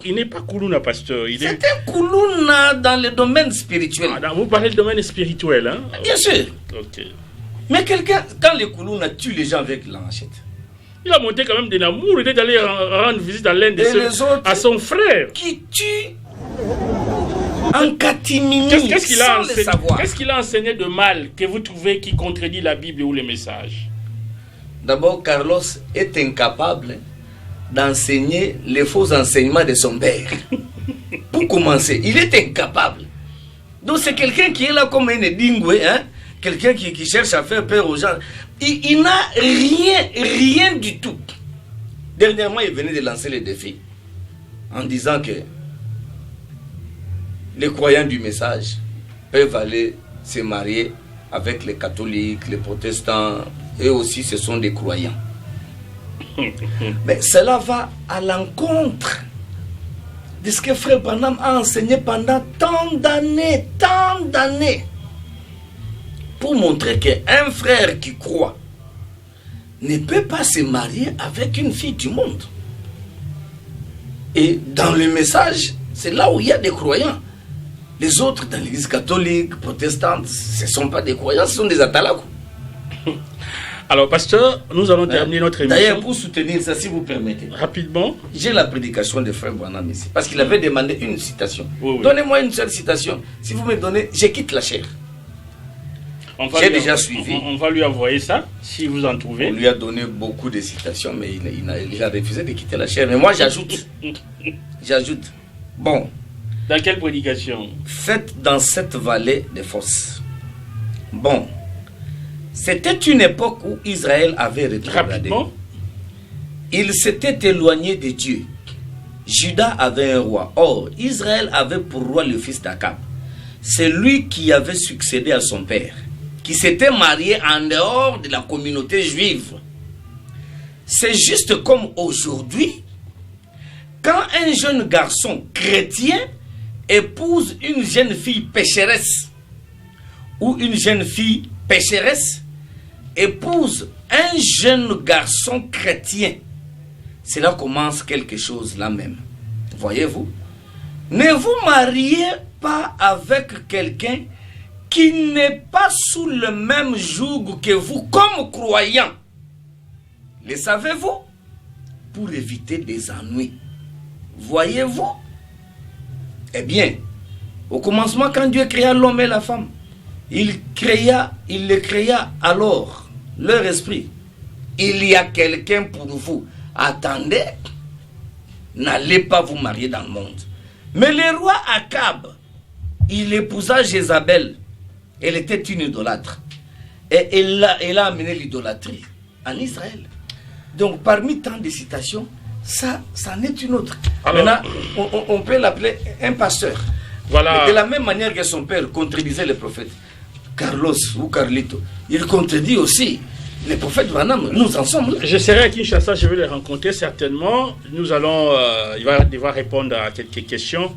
il n'est pas Koulouna, pasteur. C'est un Koulouna dans le domaine spirituel. Ah, vous parlez du domaine spirituel, hein? Bien sûr. Ok. Mais quelqu'un, quand les Koulouna tuent les gens avec la machette, il a monté quand même de l'amour, il est allé rendre visite à l'un de ceux, à son frère. Qui tue en catimini Qu'est-ce qu'il a enseigné de mal que vous trouvez qui contredit la Bible ou les messages? D'abord, Carlos est incapable d'enseigner les faux enseignements de son père. Pour commencer, il est incapable. Donc c'est quelqu'un qui est là comme un dingoué, hein? Quelqu'un qui cherche à faire peur aux gens. Il n'a rien du tout. Dernièrement, il venait de lancer le défi en disant que les croyants du message peuvent aller se marier avec les catholiques, les protestants, eux aussi ce sont des croyants. Mais cela va à l'encontre de ce que Frère Branham a enseigné pendant tant d'années, pour montrer qu'un frère qui croit ne peut pas se marier avec une fille du monde. Et dans le message, c'est là où il y a des croyants. Les autres, dans l'église catholique, protestante, ce ne sont pas des croyants, ce sont des atalakou. Alors, pasteur, nous allons terminer notre émission. D'ailleurs, pour soutenir ça, si vous permettez, rapidement, j'ai la prédication de Frère Branham ici, parce qu'il avait demandé une citation. Oui. Donnez-moi une seule citation. Si vous me donnez, je quitte la chair. J'ai déjà suivi. On va lui envoyer ça, si vous en trouvez. On lui a donné beaucoup de citations, mais il a refusé de quitter la chair. Mais moi, j'ajoute. Bon. Dans quelle prédication? Faites dans cette vallée des fosses. Bon. C'était une époque où Israël avait rétrogradé. Il s'était éloigné de Dieu. Juda avait un roi. Or, Israël avait pour roi le fils d'Akab. C'est lui qui avait succédé à son père, qui s'était marié en dehors de la communauté juive. C'est juste comme aujourd'hui, quand un jeune garçon chrétien épouse une jeune fille pécheresse, ou une jeune fille pécheresse épouse un jeune garçon chrétien, cela commence quelque chose là même. Voyez-vous? Ne vous mariez pas avec quelqu'un qui n'est pas sous le même joug que vous comme croyant. Le savez-vous? Pour éviter des ennuis. Voyez-vous? Eh bien, au commencement, quand Dieu créa l'homme et la femme, il les créa alors, leur esprit. Il y a quelqu'un pour vous. Attendez, n'allez pas vous marier dans le monde. Mais le roi Akab, il épousa Jézabel. Elle était une idolâtre. Et elle a amené l'idolâtrie en Israël. Donc, parmi tant de citations, ça en est une autre. Alors, maintenant, on peut l'appeler un pasteur. Voilà. De la même manière que son père contredisait les prophètes, Carlos ou Carlito, il contredit aussi les prophètes Branham. Nous en sommes là. Je serai à Kinshasa, je vais les rencontrer certainement. Nous allons, il va devoir répondre à quelques questions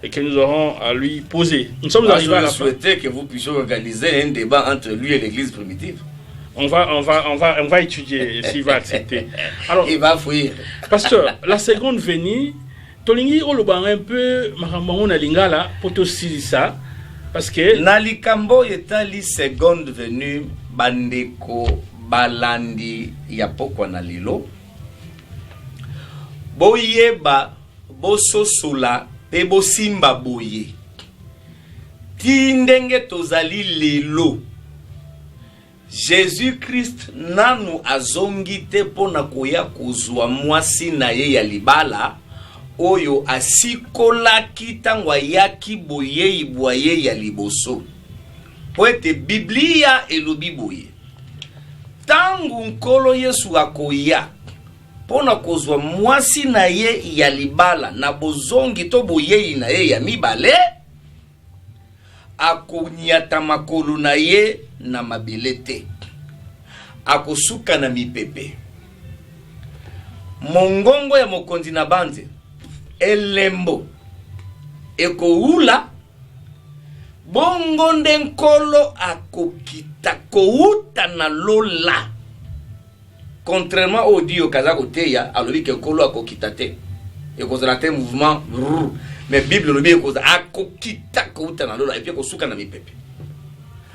et que nous aurons à lui poser. Nous sommes arrivés à la fin. Je souhaitais que vous puissiez organiser un débat entre lui et l'église primitive. On va étudier s'il va accepter. Alors, il va fuir. Pasteur, la seconde venue, Tolingi oloba un peu marambo na lingala poto ça parce que Nalikambo etali seconde venue bandeko balandi ya pokwa na lilo boyeba bososola pe bosimba boye ti ndenge tozali lelo Jésus-Christ nanu azongi te pona koya kuzwa mwasi na ye ya libala oyo asikolaki tango ayaki boyei boye ya liboso. Poete Biblia elobi boye. Tangu nkolo Yesu akoya pona kozwa mwasi na ye ya libala na bozongi to boyei na ye ya mibale, akonyata makolo na ye na mabele te, akosuka na mipepe. Mongongo ya mokonzi na banze elembo ekoula, bongo nde nkolo akokita kouta na lola. Contrairement au dio kazako teya alobi ke nkolo akokita te, ekozala te mouvement mais Bible lobi ekoza akokita kouta na lola et puis kosuka na mipepe.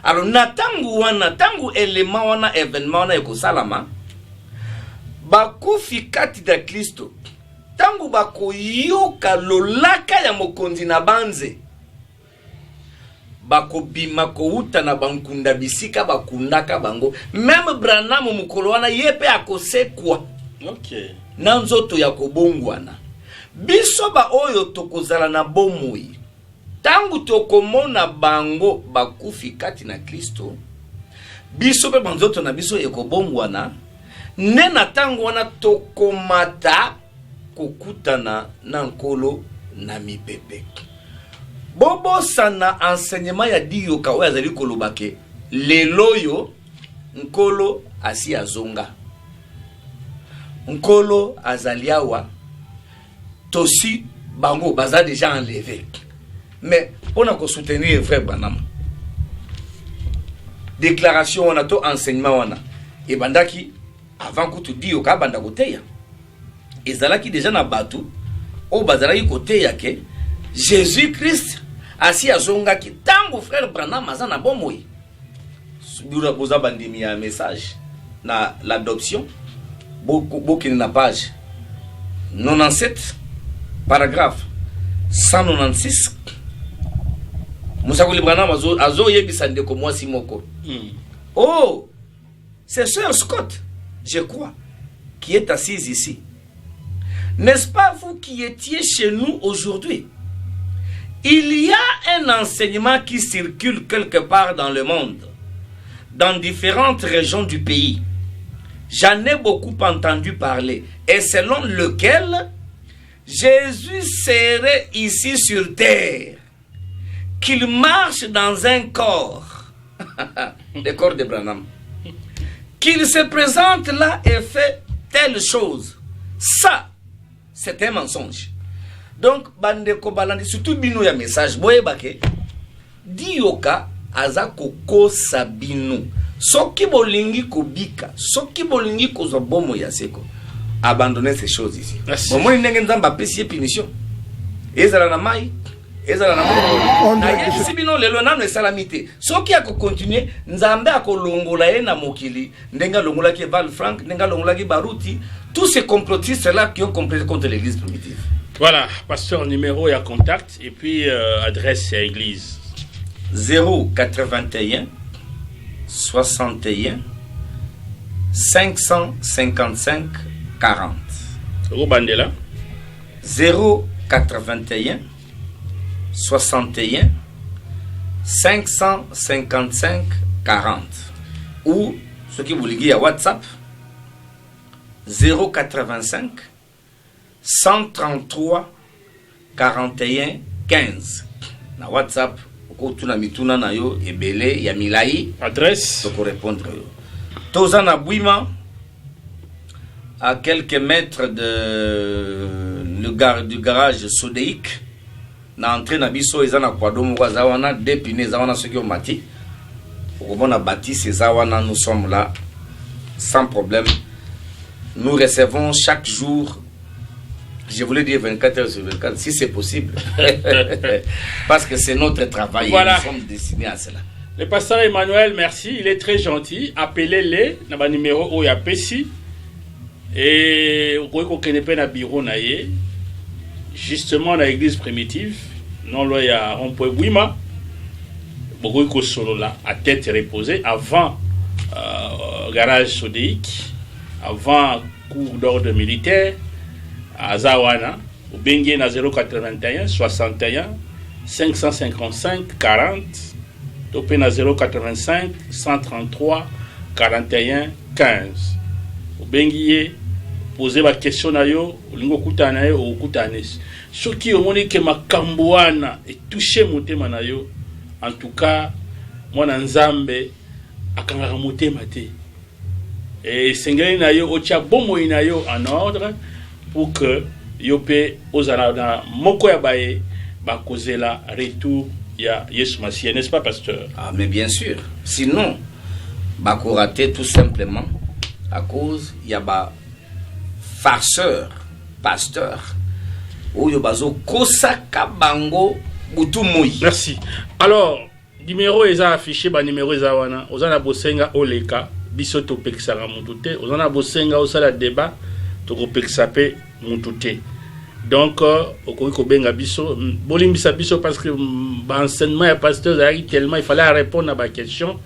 Alors na tangu wana, tangu elema wana, événement wana ekosalama, bakufi kati da Kristo, tangu bakoyoka lolaka ya mokonzi na banze, bakobima kouta na bankunda bisika bakundaka bango. Même Branham mukolo wana yepe akosekwa. Okay. Na nzoto ya kobongwana. Biso ba oyo tokozala na bomoi, tangu tokomona bango bakufi kati na Kristo, biso pe banzoto na biso ekobongwana, nena tangu wana tokomata kokutana na nkolo na mipepe. Bobo sana enseignement ya diyoka oyo azali kolobake leloyo nkolo asi azonga, nkolo azaliawa, tosi bango baza déjà enlevé. Mais on a qu'à soutenir frère Branham. Déclaration on a tout enseignement on a. Et bandaki avant que tu dis au cas banda koteya. Et zalaki déjà na batu au bazalaki koteya ke Jésus-Christ asi azonga ki tango frère Branham azana bomoi. Subira boza bandimi ya message na l'adoption. Beaucoup na page 97 paragraphe 196. Musakuli Branham azo yebisa ndeko mwasi moko. Oh, c'est Sœur Scott, je crois, qui est assise ici. N'est-ce pas vous qui étiez chez nous aujourd'hui? Il y a un enseignement qui circule quelque part dans le monde, dans différentes régions du pays. J'en ai beaucoup entendu parler, et selon lequel Jésus serait ici sur terre, qu'il marche dans un corps, le corps de Branham, qu'il se présente là et fait telle chose. Ça, c'est un mensonge. Donc, bandeko balandi, surtout bino ya message, boye bake, diyoka aza koko sabino. Soki bolingi kobika, soki bolingi kozwa bomo ya seko, abandonnez ces choses ici. Bomo ndenge nzamba pesi punition. Ezala na mai, ezala na mo. Na yesi bino lelo nanu esalamite. Soki ako continuer, nzambe akolongola ye na mokili, ndenga longola ki Val Frank, ndenga longola ki Baruti, tous ces complotistes là qui ont comploté contre l'église primitive. Voilà, pasteur, numéro et à contact et puis adresse à l'église. 081 61 555 40. Robandela 081 61 555 40. Ou ce qui vous ligue à WhatsApp 085 133 41 15. Na WhatsApp tuna mituna na yo ebele ya milai adresse pour répondre yo. Tozana Bouima à quelques mètres du garage Sodeic na entrée na biso ezana kwa domo kwa zawana dépine zawana soki omati okobona bâtisse zawana. Nous sommes là sans problème. Nous recevons chaque jour, je voulais dire 24 heures sur 24, si c'est possible. Parce que c'est notre travail. Voilà. Nous sommes destinés à cela. Le pasteur Emmanuel, merci. Il est très gentil. Appelez-les dans le numéro OYAPC. Et vous pouvez connaître un bureau naïe. Justement, dans l'église primitive, non, là, il y a Rompoy Bouima. Beaucoup de solo là, à tête reposée, avant garage Sodéique, avant cours d'ordre militaire, à Zawana, au Bengue na 081 61 555 40, topé na 085 133 41 15. Au Bengue, poser ma question na yo, lingo kutana yo ou kutanes. Ce qui au monde que ma kambouana et touché motema na yo, en tout cas, moi nzambe akanga motema te. Et sengeli na yo otia bomo ina yo en ordre pour que yo pe ozala na moko ya baye ba kozela retour ya Yesu Massia, n'est-ce pas pasteur? Ah mais bien sûr. Sinon ba ko rater tout simplement à cause ya ba farceur pasteur oyo bazo kosaka bango butu moi. Merci. Alors numéro eza affiché ba numéro eza wana ozana bosenga oleka biso to pekisaka mutu te ozana bosenga osala débat to ko pekisa pe mutu te. Donc okoki kobenga biso bolimbisa biso parce que enseignement ya pasteur tellement il fallait répondre à ma question.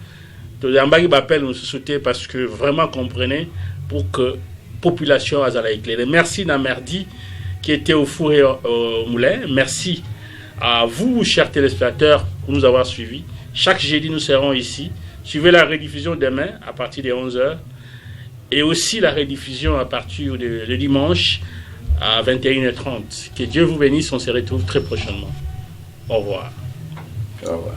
To yambaki ba appel nous soutenir parce que vraiment comprenez pour que population azala éclairée. Merci Namerdi qui était au four et au moulin. Merci à vous, chers téléspectateurs, pour nous avoir suivis. Chaque jeudi, nous serons ici. Suivez la rediffusion demain à partir de 11h. Et aussi la rediffusion à partir de dimanche à 21h30. Que Dieu vous bénisse. On se retrouve très prochainement. Au revoir. Au revoir.